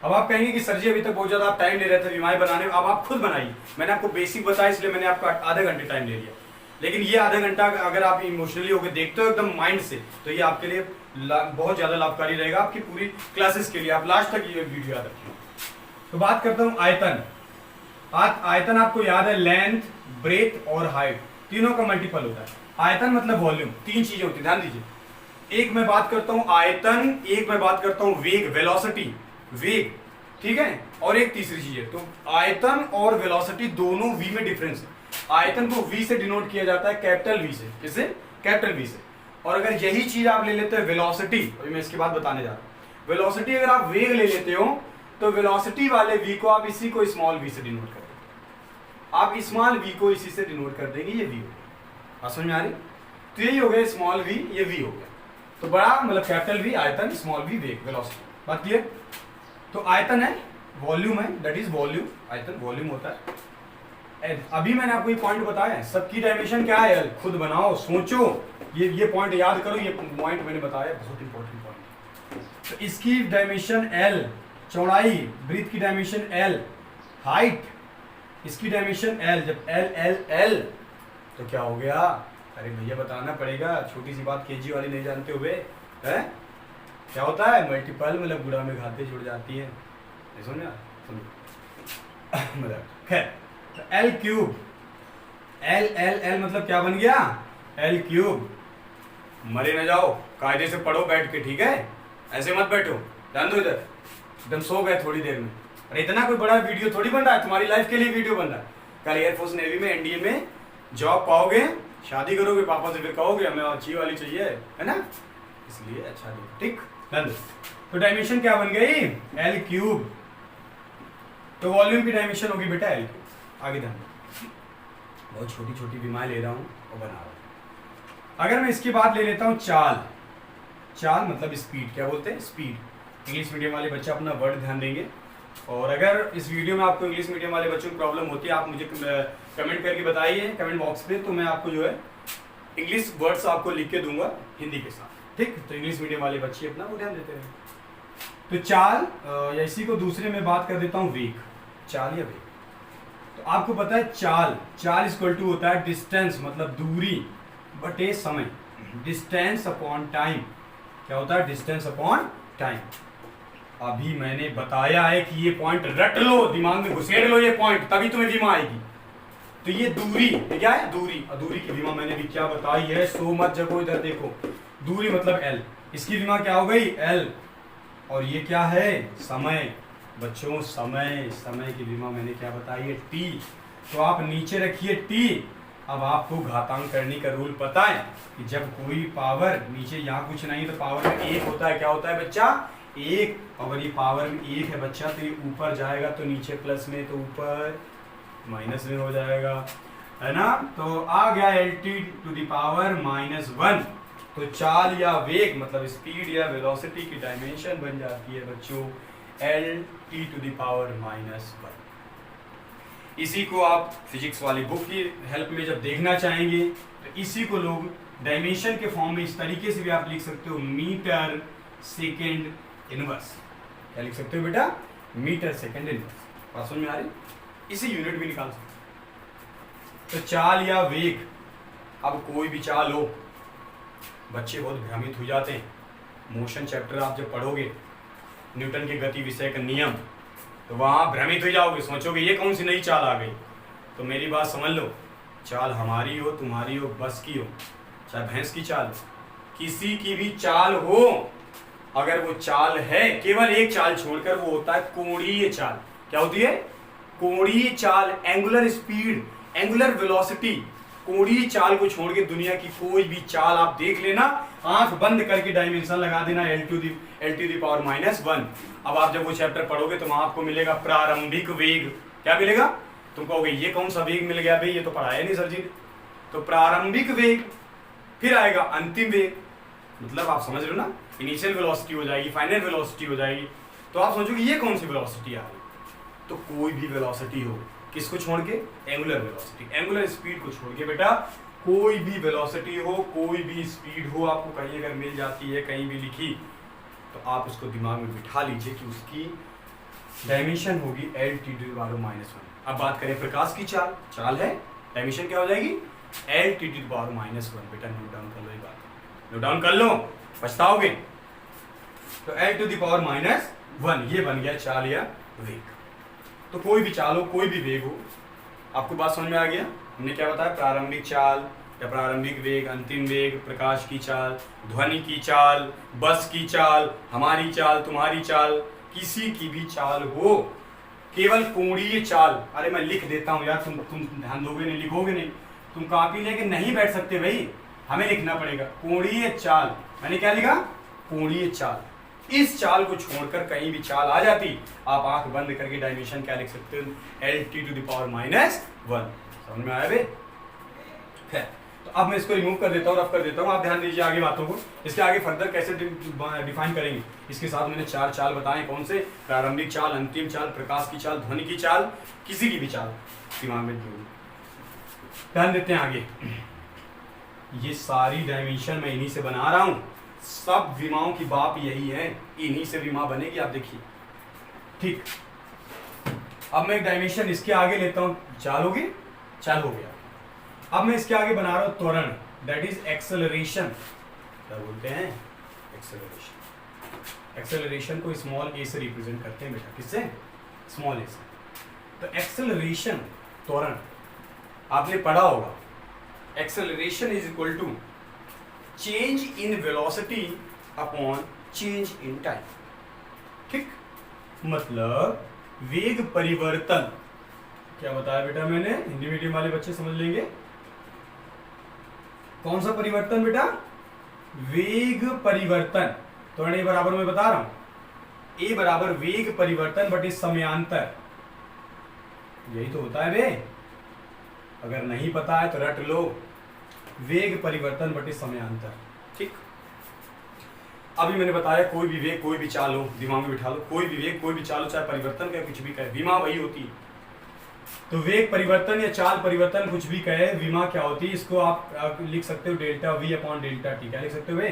अब आप कहेंगे कि सर जी अभी तक बहुत ज्यादा आप टाइम ले रहे थे विमाएं बनाने में, अब आप खुद बनाइए। मैंने आपको बेसिक बताया इसलिए मैंने आपको आधे घंटे टाइम ले लिया, लेकिन ये आधा घंटा अगर आप इमोशनली होकर देखते हो एकदम माइंड से, तो ये आपके लिए बहुत ज्यादा लाभकारी रहेगा आपकी पूरी क्लासेस के लिए। आप लास्ट तक ये वीडियो याद रखिए। तो बात करता हूं आयतन। आयतन आपको याद है लेंथ, ब्रेथ और हाइट तीनों का मल्टीपल होता है। आयतन मतलब वॉल्यूम, तीन चीजें होती है, ध्यान दीजिए। एक मैं बात करता हूं आयतन, एक मैं बात करता हूं वेग, वेलोसिटी, वेग, ठीक है, और एक तीसरी चीज है। तो आयतन और वेलोसिटी दोनों वी में डिफरेंस है। आयतन को वी से डिनोट किया जाता है, कैपिटल वी से। किससे? कैपिटल वी से। और अगर यही चीज आप ले लेते हैं वेलोसिटी, अभी मैं इसके बाद बताने जा रहा हूं, वेलोसिटी अगर आप वेग ले लेते हो तो वेलोसिटी वाले वी को आप इसी को स्मॉल वी से डिनोट कर देंगे। आप स्मॉल वी को इसी से डिनोट कर देंगे, ये वी हो गया। आप समझ में आ रही? तो यही हो गया स्मॉल वी, ये वी हो गया। तो बड़ा मतलब कैपिटल वी आयतन, स्मॉल वी वेग, वेलोसिटी। बात क्लियर? तो आयतन है, वॉल्यूम है, दैट इज वॉल्यूम। आयतन वॉल्यूम होता है। अभी मैंने आपको ये पॉइंट बताया है, सबकी डायमेंशन क्या है, खुद बनाओ, सोचो, ये पॉइंट याद करो। ये पॉइंट मैंने बताया, बहुत इंपॉर्टेंट पॉइंट। तो इसकी डायमेंशन L, चौड़ाई, ब्रीथ की डायमेंशन L, हाइट इसकी डायमेंशन L। जब L L L तो क्या हो गया? अरे भैया बताना पड़ेगा, छोटी सी बात केजी वाली नहीं जानते हुए है? क्या होता है? मल्टीपल मतलब गुणा में घाते जुड़ जाती है। समझ मतलब खैर, तो L cube, L L L मतलब क्या बन गया? L cube. मरे न जाओ, कायदे से पढ़ो बैठ के, ठीक है? ऐसे मत बैठो, ध्यान दो इधर। एकदम सो गए थोड़ी देर में। अरे इतना कोई बड़ा वीडियो थोड़ी बन रहा है, तुम्हारी लाइफ के लिए वीडियो बन रहा है। कल एयरफोर्स नेवी में एनडीए में जॉब पाओगे, शादी करोगे, पापा से फिर कहोगे हमें अच्छी वाली चाहिए, है ना? इसलिए अच्छा नहीं, ठीक? ध्यान दो। तो डायमेंशन क्या बन गई? L cube. तो वॉल्यूम की डायमेंशन होगी बेटा L क्यूब। आगे ध्यान दो, बहुत छोटी छोटी बीमारी ले रहा हूँ और बना रहा हूँ। अगर मैं इसके बाद ले लेता हूँ चाल। चाल मतलब स्पीड, क्या बोलते हैं? स्पीड। इंग्लिश मीडियम वाले बच्चे अपना वर्ड ध्यान देंगे। और अगर इस वीडियो में आपको इंग्लिश मीडियम वाले बच्चों की प्रॉब्लम होती है, आप मुझे कमेंट करके बताइए कमेंट बॉक्स पे, तो मैं आपको जो है इंग्लिश वर्ड्स आपको लिख के दूंगा हिंदी के साथ, ठीक? तो इंग्लिश मीडियम वाले बच्चे अपना वो ध्यान देते हैं। तो चाल, या इसी को दूसरे में बात कर देता हूँ वेग, चाल या वेग। तो आपको पता है चाल इक्वल टू होता है डिस्टेंस मतलब दूरी बटे समय, डिस्टेंस अपॉन टाइम। क्या होता है? Distance upon time. अभी मैंने बताया है कि ये पॉइंट रट लो, दिमाग में घुसेड़ लो ये पॉइंट, तभी तुम्हें विमा आएगी। तो ये दूरी, ये क्या है? दूरी। और दूरी की विमा मैंने भी क्या बताई है, सो मत जगो, इधर देखो। दूरी मतलब L, इसकी विमा क्या हो गई? L। और ये क्या है? समय। बच्चों समय की विमा मैंने क्या बताई है? T। तो आप नीचे रखिए T। अब आपको घातांक करने का रूल पता है कि जब कोई पावर नीचे, यहाँ कुछ नहीं तो पावर में एक होता है, क्या होता है बच्चा? एक। अगर ये पावर में एक है बच्चा, तो ये ऊपर जाएगा तो नीचे प्लस में, तो ऊपर माइनस में हो जाएगा, है ना? तो आ गया LT टू द पावर -1। तो चाल या वेग मतलब स्पीड या वेलोसिटी की डायमेंशन बन जाती है बच्चों LT टू द पावर -1। इसी को आप फिजिक्स वाली बुक की हेल्प में जब देखना चाहेंगे तो इसी को लोग डायमेंशन के फॉर्म में इस तरीके से भी आप लिख सकते हो, मीटर सेकेंड इनवर्स। क्या लिख सकते हो बेटा? Metre second inverse. बात समझ में आ रही? इसी यूनिट भी निकाल सकते। तो चाल या वेग, अब कोई भी चाल हो, बच्चे बहुत भ्रमित हो जाते हैं। मोशन चैप्टर आप जब पढ़ोगे, न्यूटन के गति विषय का नियम, तो वहाँ भ्रमित हो जाओगे, सोचोगे ये कौन सी नई चाल आ गई। तो मेरी बात समझ लो, चाल हमारी हो, तुम्हारी हो, बस की हो, चाहे भैंस की चाल, किसी की भी चाल हो, अगर वो चाल है, केवल एक चाल छोड़कर, वो होता है कोणीय चाल। क्या होती है? कोणीय चाल। एंगुलर स्पीड, एंगुलर वेलोसिटी, कोणीय चाल को छोड़ के दुनिया की कोई भी चाल आप देख लेना, आंख बंद करके डायमेंशन लगा देना L टू द पावर -1। अब आप जब वो चैप्टर पढ़ोगे तो वहां आपको मिलेगा प्रारंभिक वेग। क्या मिलेगा? तुम कहोगे ये कौन सा वेग मिल गया भाई, ये तो पढ़ाया नहीं सर जी ने। तो प्रारंभिक वेग, फिर आएगा अंतिम वेग, मतलब आप समझ रहे हो ना, इनिशियल वेलोसिटी हो जाएगी, फाइनल वेलोसिटी हो जाएगी। तो आप सोचोगे ये कौन सी वेलोसिटी आ रही? तो कोई भी वेलोसिटी हो, किसको छोड़ के? एंगुलर वेलोसिटी, एंगुलर स्पीड को छोड़ के बेटा, कोई भी वेलोसिटी हो, कोई भी स्पीड हो, आपको कहीं अगर मिल जाती है, कहीं भी लिखी, तो आप उसको दिमाग में बिठा लीजिए कि उसकी डायमेंशन होगी L T to the power minus one. अब बात करें प्रकाश की चाल, चाल है, डायमेंशन क्या हो जाएगी L T to the power minus one. बेटा नोट डाउन कर लो ये बात, नोट डाउन कर लो, पछताओगे। तो L to the power minus one, ये बन गया चाल या वेग। तो कोई भी चाल हो, कोई भी वेग हो, आपको बात समझ में आ गया। हमने क्या बताया, प्रारंभिक चाल या प्रारंभिक वेग, अंतिम वेग, प्रकाश की चाल, ध्वनि की चाल, बस की चाल, हमारी चाल, तुम्हारी चाल, किसी की भी चाल हो, केवल कोणीय चाल। अरे मैं लिख देता हूं यार, तुम ध्यान दोगे नहीं, लिखोगे नहीं, तुम कॉपी लेके नहीं बैठ सकते भाई, हमें लिखना पड़ेगा कोणीय चाल। मैंने क्या लिखा, कोणीय चाल। इस चाल को छोड़कर कहीं भी चाल आ जाती, आप आंख बंद करके डायमेंशन क्या लिख सकते हो, L T to the power minus one. समझ में आया बे? तो अब मैं इसको रिमूव कर देता हूँ, रफ कर देता हूँ, आप ध्यान दीजिए आगे बातों को। इसके आगे फर्दर कैसे डिफाइन करेंगे, इसके साथ मैंने 4 चाल बताए, कौन से, प्रारंभिक चाल, अंतिम चाल, प्रकाश की चाल, ध्वनि की चाल, किसी की भी चाल, दिमाग में ध्यान देते हैं आगे। ये सारी डायमेंशन मैं इन्हीं से बना रहा हूँ, सब विमाओं की बाप यही है, इन्हीं से विमा बनेगी, आप देखिए। ठीक, अब मैं एक डायमेंशन इसके आगे लेता हूँ, चाल होगी, चाल हो गया। अब मैं इसके आगे बना रहा हूं त्वरण, दैट इज एक्सेलरेशन। क्या बोलते हैं, एक्सेलरेशन। एक्सेलरेशन को स्मॉल ए से रिप्रेजेंट करते हैं बेटा, किससे, स्मॉल ए से। तो एक्सेलरेशन, त्वरण, आपने पढ़ा होगा, acceleration is equal to change in velocity upon change in time. ठीक, मतलब वेग परिवर्तन। क्या बताया बेटा मैंने, हिंदी मीडियम वाले बच्चे समझ लेंगे। कौन सा परिवर्तन बेटा, वेग परिवर्तन। त्वरण ए बराबर मैं बता रहा हूं, ए बराबर वेग परिवर्तन बटे समयांतर। यही तो होता है बे, अगर नहीं पता है तो रट लो, वेग परिवर्तन बटे समयांतर। ठीक, अभी मैंने बताया कोई भी वेग, कोई भी चाल हो, दिमाग में बिठा लो, कोई भी वेग, कोई भी चाल हो, चाहे परिवर्तन का कुछ भी कहे, विमा वही होती है। तो वेग परिवर्तन या चाल परिवर्तन कुछ भी कहे, विमा क्या होती है, इसको आप लिख सकते हो delta v upon delta t. क्या लिख सकते हो वे,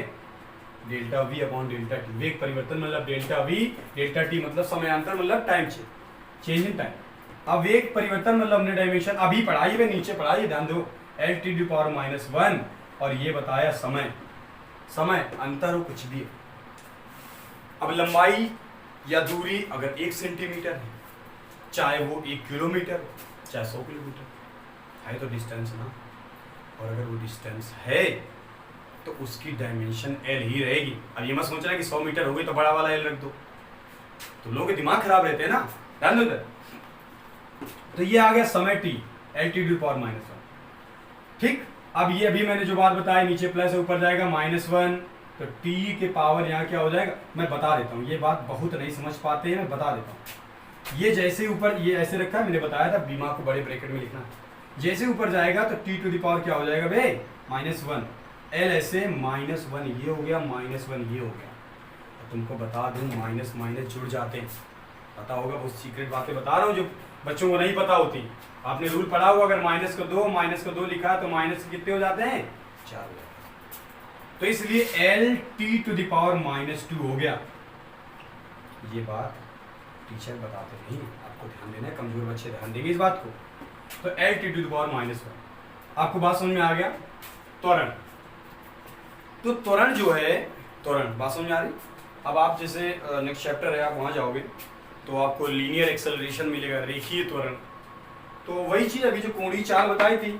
delta v upon delta t. वेग परिवर्तन मतलब डेल्टा वी, डेल्टा टी मतलब समयांतर, मतलब टाइम चेंज इन टाइम। अब वेग परिवर्तन मतलब हमने डायमेंशन अभी पढ़ाई वे, नीचे पढ़ाई, ध्यान दो, L T to power minus one, और ये बताया समय, समय अंतर हो कुछ भी। अब लंबाई या दूरी अगर 1 सेंटीमीटर है, चाहे वो 1 किलोमीटर, चाहे 100 किलोमीटर है, तो डिस्टेंस ना। और अगर वो डिस्टेंस है तो उसकी डायमेंशन एल ही रहेगी। अब ये मत सोचना कि 100 मीटर हो गई तो बड़ा वाला एल रख दो, तो लोगों के दिमाग खराब रहते हैं ना, ध्यान दो। तो ये आ गया समय T, L T to power minus one. ठीक, अब ये अभी मैंने जो बात बताई, नीचे प्लस है, ऊपर जाएगा माइनस वन, तो टी के पावर यहाँ क्या हो जाएगा, मैं बता देता हूँ, ये बात बहुत नहीं समझ पाते हैं, मैं बता देता हूँ। ये जैसे ऊपर ये ऐसे रखा है, मैंने बताया था बीमा को बड़े ब्रैकेट में लिखना, जैसे ऊपर जाएगा तो टी टू द पावर क्या हो जाएगा भाई, माइनस वन, एल ऐसे माइनस वन ये हो गया, माइनस वन ये हो गया। तो तुमको बता दूं माइनस माइनस जुड़ जाते हैं, पता होगा, बहुत सीक्रेट बातें बता रहा हूँ जो बच्चों को नहीं पता होती। आपने रूल पढ़ा होगा, अगर माइनस को दो लिखा है तो माइनस कितने हो जाते हैं, 4 हो जाते हैं। तो इसलिए L T to the power minus 2 हो गया। ये बात टीचर बताते नहीं, आपको ध्यान देना है, कमजोर बच्चे ध्यान देंगे इस बात को। तो L T to the power minus 1, आपको बात समझ में आ गया। त्वरण, तो त्वरण जो है, त्वरण बात समझ में आ रही। अब आप जैसे नेक्स्ट चैप्टर है, आप वहां जाओगे तो आपको लीनियर एक्सेलरेशन मिलेगा, रेखीय त्वरण। तो वही चीज अभी जो कोणीय चाल बताई थी,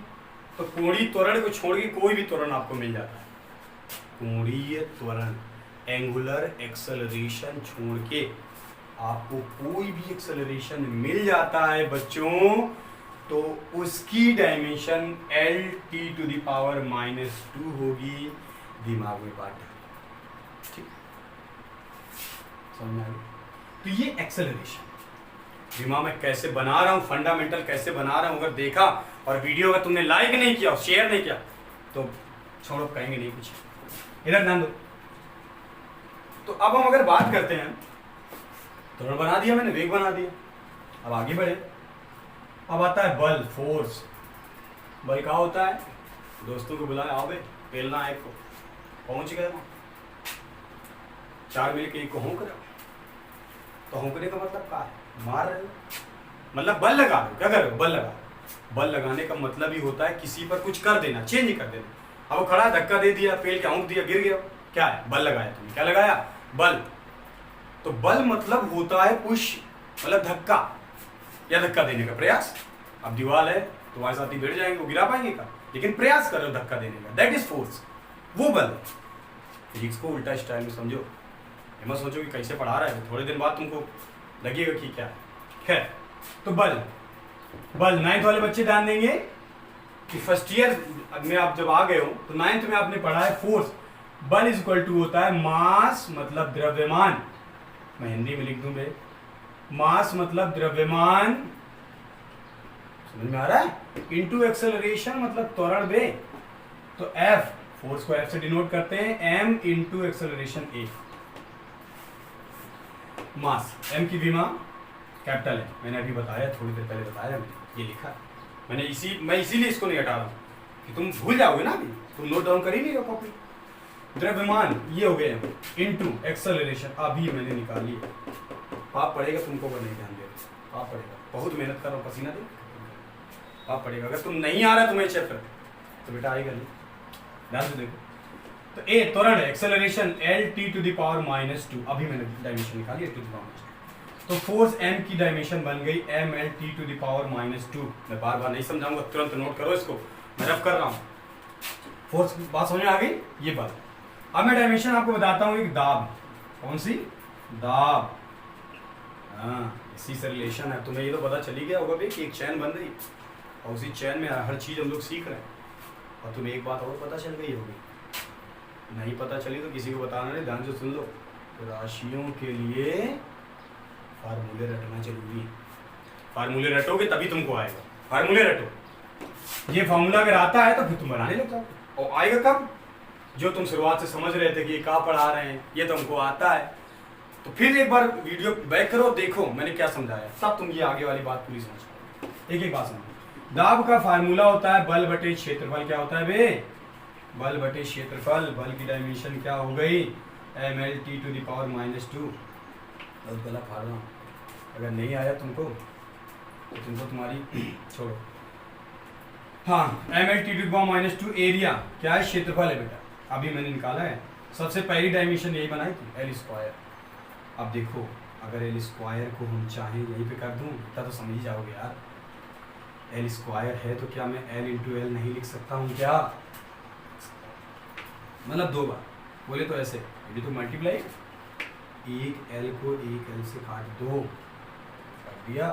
तो कोणीय त्वरण को छोड़ के कोई भी त्वरण आपको मिल जाता है। कोणीय त्वरण, एंगुलर एक्सेलरेशन छोड़ के आपको कोई भी एक्सेलरेशन मिल जाता है बच्चों, तो उसकी dimension L T to the power minus 2 होगी। दिमाग में बात है, ठीक, समझ में आ गई। तो ये एक्सेलरेशन दिमाग में कैसे बना रहा हूं, फंडामेंटल कैसे बना रहा हूं, अगर देखा और वीडियो अगर तुमने लाइक नहीं किया, शेयर नहीं किया, तो छोड़ो, कहेंगे नहीं कुछ, इधर ध्यान दो। तो अब हम अगर बात करते हैं, त्वरण बना दिया मैंने, वेग बना दिया, अब आगे बढ़े। अब आता है बल, फोर्स। बल क्या होता है, दोस्तों को बुलाया, आओ बे, पेलना है एक को, पहुंच गए वहां, 4 मिल के एक को होंक रहा, तो होंकने का मतलब क्या है, मार रहे हो, मतलब बल लगा रहे हो। क्या कर रहे हो? बल लगा रहे हो। बल लगाने का मतलब ही होता है किसी पर कुछ कर देना, चेंज कर देना। अब वो खड़ा, धक्का दे दिया, पेड़ के आऊंक दिया, गिर गया, क्या है? बल लगाया तुमने। क्या लगाया? बल। तो बल मतलब होता है पुश, मतलब धक्का या धक्का देने का प्रयास। अब दीवार है, तुम्हारे साथी भिड़ जाएंगे, वो गिरा पाएंगे का, लेकिन प्रयास कर रहे हो धक्का देने का, दैट इज फोर्स, वो बल। फिजिक्स को उल्टा स्टाइल में समझो, ये मत सोचो कि कैसे पढ़ा रहा है, थोड़े दिन बाद तुमको लगेगा कि क्या है। खैर, तो बल, बल 9th वाले बच्चे ध्यान देंगे कि फर्स्ट ईयर में आप जब आ गए हो तो 9th में आपने पढ़ा है फोर्स। बल इज इक्वल टू होता है मास मतलब द्रव्यमान, मैं हिंदी में लिख दूं बे, मास मतलब द्रव्यमान, समझ में आ रहा है, इनटू एक्सेलरेशन मतलब त्वरण बे। तो F, फोर्स को F से डिनोट करते हैं, m into acceleration A। Mass, m की विमा कैपिटल है, मैंने अभी बताया, थोड़ी देर पहले बताया, मैंने ये लिखा मैंने, मैं इसीलिए इसको नहीं हटा रहा हूं कि तुम भूल जाओगे ना, अभी तुम नोट डाउन कर ही नहीं रहो कॉपी। द्रव्यमान ये हो गए इंटू एक्सेलरेशन, अभी मैंने निकाली है। पाप पड़ेगा तुमको अगर नहीं ध्यान दे, पाप पड़ेगा, बहुत मेहनत कर रहा हूँ, पसीना दे, पाप पड़ेगा। अगर तुम नहीं आ रहा तुम्हें चैप्टर तो बेटा आएगा नहीं, ध्यान से देखो। तो ए त्वरण है, acceleration L t to the power -2, अभी मैंने डायमेंशन निकाली है, टू द पावर। तो फोर्स m की डायमेंशन बन गई m L t to the power -2। मैं बार बार नहीं समझाऊंगा, तुरंत नोट करो इसको, मैं रफ कर रहा हूँ। फोर्स बात समझ में आ गई, ये बात। अब मैं डायमेंशन आपको बताता हूँ, एक दाब, कौन सी? दाब। हाँ, इसी से रिलेशन है, तुम्हें ये तो पता चली गया होगा भी कि एक चैन बन रही और उसी चैन में हर चीज हम लोग सीख रहे हैं। और तुम्हें एक बात और पता चल गई होगी, नहीं पता चली तो किसी को बताना नहीं, ध्यान से सुन लो। राशियों के लिए फार्मूले रटना जरूरी है, फार्मूले रटोगे तभी तुमको आएगा, फार्मूले रटो। ये फार्मूला अगर आता है तो फिर तुम बनाने लग जाओगे। और आएगा कब? जो तुम शुरुआत से समझ रहे थे कि ये कहाँ पढ़ा रहे हैं, ये तो हमको आता है, तो फिर एक बार वीडियो बैक करो, देखो मैंने क्या समझाया, तब तुम ये आगे वाली बात पूरी समझ पाओगे। एक एक बात समझो। दाब का फार्मूला होता है बल बटे क्षेत्रफल। क्या होता है बे? बल बटे क्षेत्रफल। बल की डायमेंशन क्या हो गई? m L t to the power -2। बहुत गला फाड़ रहा हूँ, अगर नहीं आया तुमको तो तुमको तुम्हारी छोड़ो। हाँ, m L t to the power -2 area क्या है? क्षेत्रफल है बेटा, अभी मैंने निकाला है। सबसे पहली डायमेंशन यही बनाई थी, L स्क्वायर। अब देखो, अगर L स्क्वायर को हम चाहें यहीं पे कर दूं इतना तो समझ जाओगे यार। L स्क्वायर है तो क्या मैं L इंटू L नहीं लिख सकता हूँ क्या? मतलब दो बार बोले तो ऐसे, ये तो मल्टीप्लाई, एक L को एक L से काट दो, काट दिया,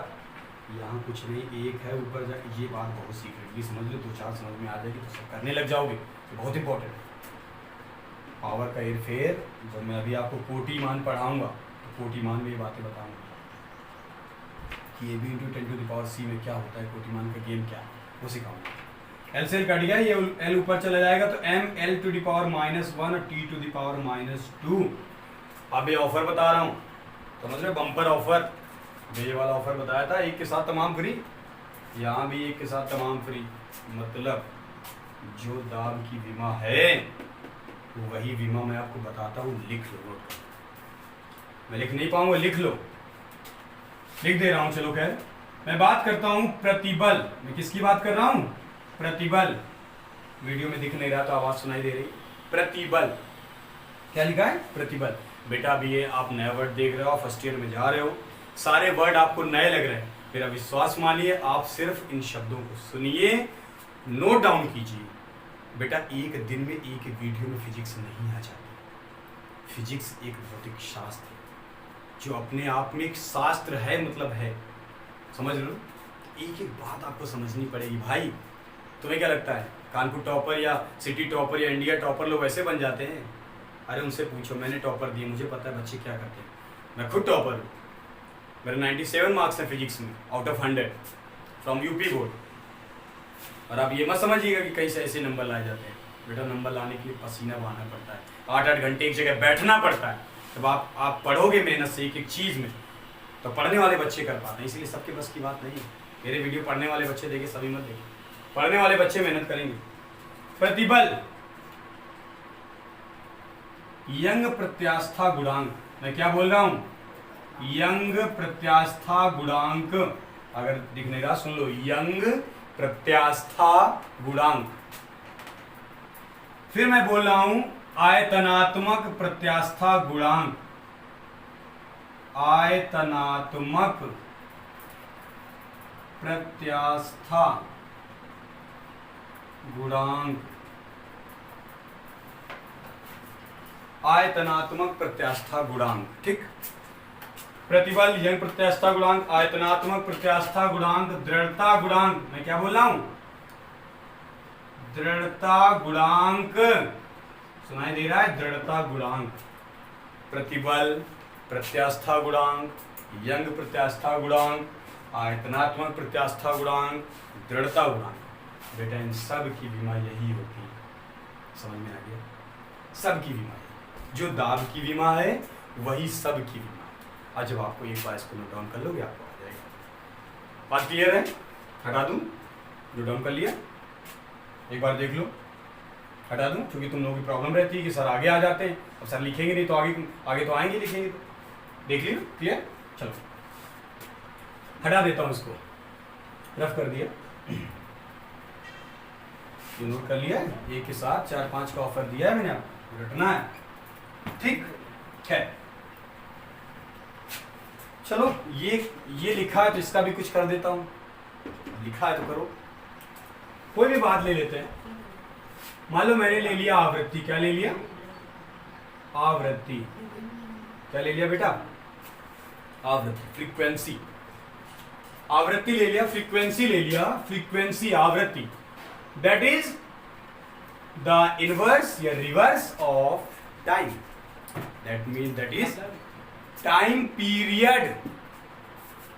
यहाँ कुछ नहीं, एक है ऊपर जा। ये बात बहुत सीक्रेटली समझ लो, 2-4 समझ में आ जाएगी तो सब करने लग जाओगे, तो बहुत इंपॉर्टेंट है। पावर का हेरफेर, जब मैं अभी आपको कोटि मान पढ़ाऊंगा तो कोटि मान में ये बातें बताऊंगा कि A B into 10 to the power c में क्या होता है, कोटि मान का गेम क्या है, वो सिखाऊंगा। L से कट गया, ये L ऊपर चला जाएगा तो m L to the power -1 और t टू द पावर -2। अब ये ऑफर बता रहा हूँ, समझ रहे, बम्पर ऑफर। ये वाला ऑफर बताया था, एक के साथ तमाम फ्री, यहाँ भी एक के साथ तमाम फ्री। मतलब जो दाब की बीमा है वही बीमा मैं आपको बताता हूँ, लिख लो, नोट करो। मैं लिख नहीं पाऊंगा, लिख लो, लिख दे रहा हूँ। चलो खैर, मैं बात करता हूँ प्रतिबल। मैं किसकी बात कर रहा हूँ? प्रतिबल। वीडियो में दिख नहीं रहा तो आवाज सुनाई दे रही। प्रतिबल क्या लिखा है? प्रतिबल। बेटा अभी ये आप नया वर्ड देख रहे हो, फर्स्ट ईयर में जा रहे हो, सारे वर्ड आपको नए लग रहे हैं, मेरा विश्वास मानिए, आप सिर्फ इन शब्दों को सुनिए, नोट डाउन कीजिए। बेटा एक दिन में एक वीडियो में फिजिक्स नहीं आ जाती। फिजिक्स एक भौतिक शास्त्र है जो अपने आप में एक शास्त्र है, मतलब है, समझ लो। एक एक बात आपको समझनी पड़ेगी भाई। तुम्हें क्या लगता है कानपुर टॉपर या सिटी टॉपर या इंडिया टॉपर लोग ऐसे बन जाते हैं? अरे उनसे पूछो, मैंने टॉपर दिए, मुझे पता है बच्चे क्या करते हैं। मैं खुद टॉपर हूँ, मेरे 97 मार्क्स हैं फिजिक्स में out of 100 from UP board. और आप ये मत समझिएगा कि कहीं से ऐसे नंबर लाए जाते हैं। बेटा नंबर लाने के लिए पसीना बहाना पड़ता है, 8-8 घंटे एक जगह बैठना पड़ता है। जब आप पढ़ोगे मेहनत से एक एक चीज़ में, तो पढ़ने वाले बच्चे कर पाते हैं। इसलिए सबके बस की बात नहीं है। मेरे वीडियो पढ़ने वाले बच्चे देखे, सभी मत देखे, पढ़ने वाले बच्चे मेहनत करेंगे। प्रतिबल, यंग प्रत्यास्था गुणांक। मैं क्या बोल रहा हूं? यंग प्रत्यास्था गुणांक, अगर दिख नहीं रहा सुन लो, यंग प्रत्यास्था गुणांक। फिर मैं बोल रहा हूं आयतनात्मक प्रत्यास्था गुणांक, आयतनात्मक प्रत्यास्था गुणांक, आयतनात्मक प्रत्यास्था गुणांक। ठीक, प्रतिबल, यंग प्रत्यास्था गुणांक, आयतनात्मक प्रत्यास्था गुणांक, दृढ़ता गुणांक। मैं क्या बोल रहा हूं? दृढ़ता गुणांक, सुनाई दे रहा है? दृढ़ता गुणांक, प्रतिबल प्रत्यास्था गुणांक, यंग प्रत्यास्था गुणांक, आयतनात्मक प्रत्यास्था गुणांक, दृढ़ता गुणांक। बेटा इन सब की विमा यही होती है, समझ में आ गया? सब की विमा, जो दाब की विमा है वही सब की विमा है। आज जब आपको एक बार इसको नोट डाउन कर लोगे आपको आ जाएगा। बात क्लियर है? हटा दूं? नोट डाउन कर लिया? एक बार देख लो, हटा दूं? क्योंकि तुम लोगों की प्रॉब्लम रहती है कि सर आगे आ जाते हैं, अब सर लिखेंगे नहीं तो आगे तो आएंगे लिखेंगे तो। देख लियो? क्लियर? चलो हटा देता हूं इसको, रफ कर दिया, ये नोट कर लिया है। एक के साथ 4-5 का ऑफर दिया है मैंने, आपको रटना है। ठीक है, चलो ये लिखा है तो इसका भी कुछ कर देता हूं। लिखा है तो करो, कोई भी बात ले लेते हैं। मान लो मैंने ले लिया आवृत्ति, क्या ले लिया? आवृत्ति, क्या ले लिया बेटा? आवृत्ति, फ्रीक्वेंसी। आवृत्ति ले लिया, फ्रीक्वेंसी ले लिया, फ्रीक्वेंसी आवृत्ति, दैट इज द इनवर्स या reverse of time, that means that is time period,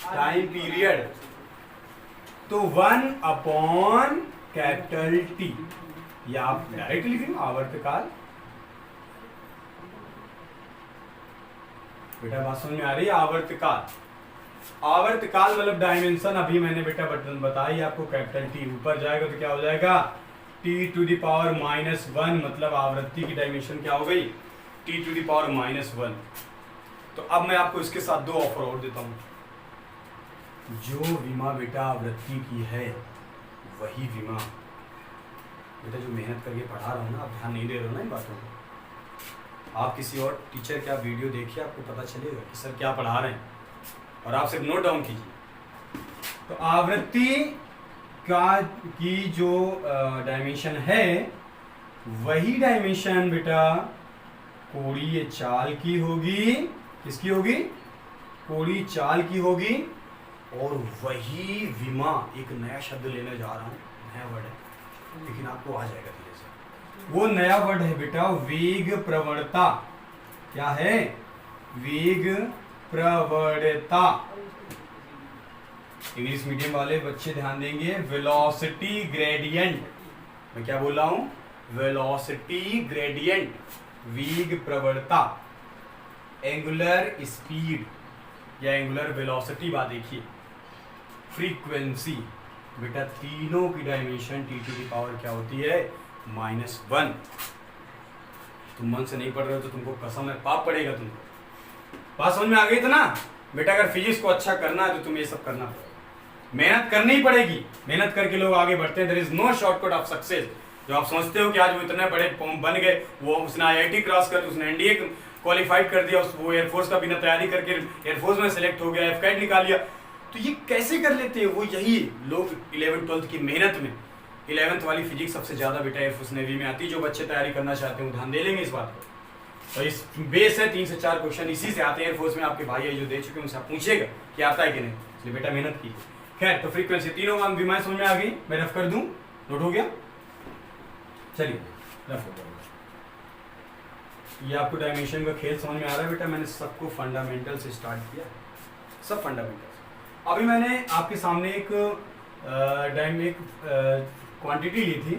time period. तो 1 कैपिटल टी, या आप डायरेक्ट लिखेंगे आवर्तकाल। बेटा बात समझ में आ रही है? आवर्तकाल, आवर्तकाल मतलब डायमेंशन। अभी मैंने बेटा बटन बताई आपको, कैपिटल टी ऊपर जाएगा तो क्या हो जाएगा? t⁻⁻1, मतलब आवृत्ति की डायमेंशन क्या हो गई? t⁻⁻1। तो अब मैं आपको इसके साथ 2 ऑफर और देता हूं। जो विमा बेटा आवृत्ति की है वही विमा, बेटा जो मेहनत करके पढ़ा रहा हूं ना, आप ध्यान नहीं दे रहे हो ना इन बातों को। आप किसी और टीचर का वीडियो देखिए, आपको पता चलेगा कि सर क्या पढ़ा रहे हैं, और आप सिर्फ नोट डाउन कीजिए। तो आवृत्ति का की जो डायमेंशन है वही डायमेंशन बेटा कोणीय चाल की होगी। किसकी होगी? कोणीय चाल की होगी। और वही विमा, एक नया शब्द लेने जा रहा हूं, नया वर्ड है लेकिन आपको आ जाएगा धीरे से। वो नया वर्ड है बेटा वेग प्रवणता। क्या है? वेग प्रवणता। इंग्लिश मीडियम वाले बच्चे ध्यान देंगे, वेलोसिटी ग्रेडियंट। मैं क्या बोल रहा हूं? वेलोसिटी ग्रेडियंट, वेग प्रवणता, एंगुलर स्पीड या एंगुलर वेलोसिटी। बात देखिए, फ्रीक्वेंसी बेटा तीनों की डायमेंशन t⁻ क्या होती है? -1। तुम मन से नहीं पढ़ रहे हो तो तुमको कसम है पाप पड़ेगा तुमको। बात समझ में आ गई? तो ना बेटा अगर फिजिक्स को अच्छा करना है तो तुम्हें ये सब करना पड़ेगा, मेहनत करनी पड़ेगी। मेहनत करके लोग आगे बढ़ते हैं। There is no shortcut of success. जो आप समझते हो कि आज वो इतने बड़े बन गए, वो उसने IIT क्रॉस कर, उसने NDA क्वालिफाइड कर दिया, वो एयरफोर्स का बिना तैयारी करके एयरफोर्स में सेलेक्ट हो गया, FCAT निकाल लिया, तो ये कैसे कर लेते हैं? वो यही लोग 11th-12th की मेहनत में। 11th वाली फिजिक्स सबसे ज्यादा बेटा एयरफोर्स नेवी में आती है। जो बच्चे तैयारी करना चाहते हैं वो ध्यान दे लेंगे इस बात को। और इस बेस है 3 से 4 क्वेश्चन इसी से आते हैं एयरफोर्स में। आपके भाई जो दे चुके हैं उनसे आप पूछिएगा कि आता है कि नहीं, इसलिए बेटा मेहनत की। खैर, तो फ्रीक्वेंसी तीनों विमाएं समझ में आ गई। मैं रफ कर दूं, नोट हो गया? चलिए रफ हो गया। ये आपको डायमेंशन का खेल समझ में आ रहा है बेटा? मैंने सबको फंडामेंटल से स्टार्ट किया, सब फंडामेंटल। अभी मैंने आपके सामने एक क्वांटिटी ली थी,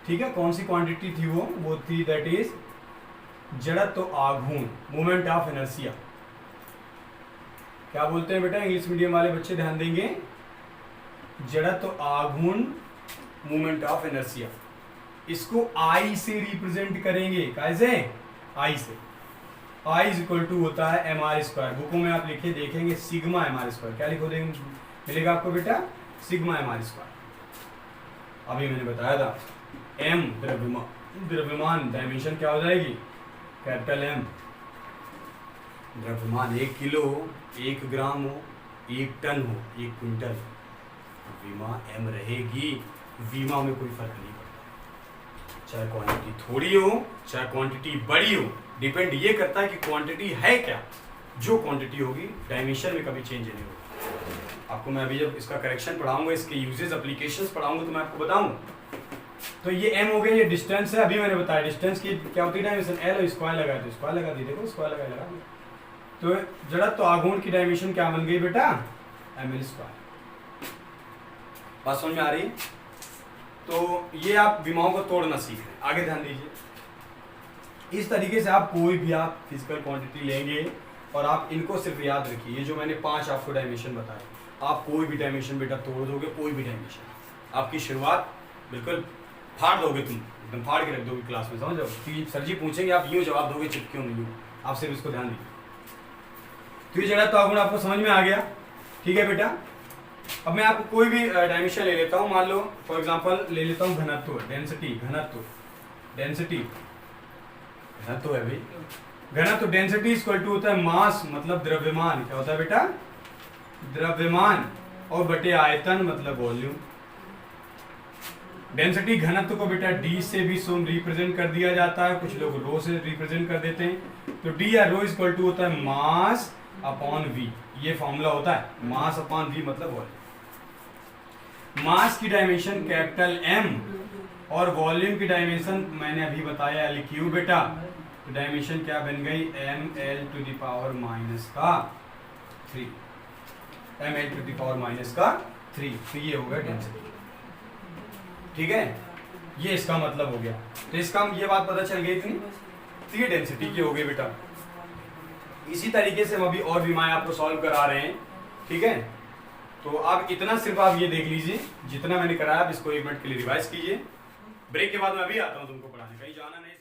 ठीक है? कौन सी क्वांटिटी थी वो थी दैट इज जड़त्व आघूर्ण, मोमेंट ऑफ इनर्शिया। क्या बोलते हैं बेटा इंग्लिश मीडियम वाले बच्चे? ध्यान देंगे, जड़त्व आघूर्ण, मोमेंट ऑफ इनर्शिया। इसको I से रिप्रेजेंट करेंगे। कैसे? I से। I इज इक्वल टू होता है एम आर स्क्वायर। बुकों में आप लिखे देखेंगे सिग्मा एम आर स्क्वायर। क्या लिखो देंगे मिलेगा आपको बेटा? Sigma M R square. अभी मैंने बताया था एम द्रव्यमान डायमेंशन क्या हो जाएगी? Capital M. द्रव्यमान 1 किलो 1 ग्राम हो 1 टन हो 1 क्विंटल, विमा एम रहेगी। विमा में कोई फर्क नहीं पड़ता, चाहे क्वांटिटी थोड़ी हो चाहे क्वांटिटी बड़ी हो, डिपेंड ये करता है कि क्वांटिटी है क्या। जो क्वांटिटी होगी डायमेंशन में कभी चेंज नहीं होगा। आपको मैं अभी जब इसका करेक्शन पढ़ाऊंगा, इसके यूजेस एप्लीकेशंस पढ़ाऊंगा तो मैं आपको बताऊंगा। तो ये एम हो गया, ये डिस्टेंस है। अभी मैंने बताया डिस्टेंस की क्या होती है डायमेंशन, एल और स्क्वायर लगा दो, स्क्वायर लगा दी, देखो स्क्वायर लगा दिया। तो जड़त्व तो आघूर्ण की डायमेंशन क्या बन गई बेटा? M L square. बात समझ में आ रही? तो ये आप विमाओं को तोड़ना सीख रहे हैं। आगे ध्यान दीजिए। इस तरीके से आप कोई भी आप फिजिकल क्वांटिटी लेंगे और आप इनको सिर्फ याद रखिए। ये जो मैंने 5 आपको डायमेंशन बताए, आप कोई भी डायमेंशन बेटा तोड़ दोगे, कोई भी डायमेंशन आपकी शुरुआत बिल्कुल फाड़ दोगे, तुम एकदम फाड़ के रख दोगे क्लास में, समझ जाओ। सर जी पूछेंगे आप यूँ जवाब दोगे, चिपके होंगे यूँ। आप सिर्फ इसको ध्यान दीजिए। तो ये जगह तो आगुण आपको समझ में आ गया, ठीक है बेटा। अब मैं आपको कोई भी डायमेंशन ले लेता हूँ। मान लो फॉर एग्जांपल ले लेता हूँ घनत्व, डेंसिटी, डेंसिटी घनत्व है भाई। घनत्व डेंसिटी इक्वल टू होता है मास मतलब द्रव्यमान। क्या होता है बेटा? द्रव्यमान और बटे आयतन मतलब वॉल्यूम। डेंसिटी घनत्व को बेटा डी से भी रिप्रेजेंट कर दिया जाता है, कुछ लोग रो से रिप्रेजेंट कर देते हैं। तो डी या रो इक्वल टू होता है मास अपॉन वी। ये फॉर्मूला होता है, मास अपॉन वी मतलब वॉल्यूम। मास की डायमेंशन कैपिटल एम और वॉल्यूम की डायमेंशन मैंने अभी बताया एल क्यू बेटा। तो डायमेंशन क्या बन गई? M L to the power minus का 3, M L to the power minus का 3। तो ये हो गया डेंसिटी, ठीक है। ये इसका मतलब हो गया। तो इसका ये बात पता चल गई इतनी। तो ये डेंसिटी की हो गई बेटा। इसी तरीके से हम अभी और विमाएं आपको सॉल्व करा रहे हैं, ठीक है। तो आप इतना सिर्फ आप ये देख लीजिए, जितना मैंने कराया आप इसको 1 मिनट के लिए रिवाइज कीजिए। ब्रेक के बाद मैं अभी आता हूँ तुमको पढ़ाने, कहीं जाना नहीं।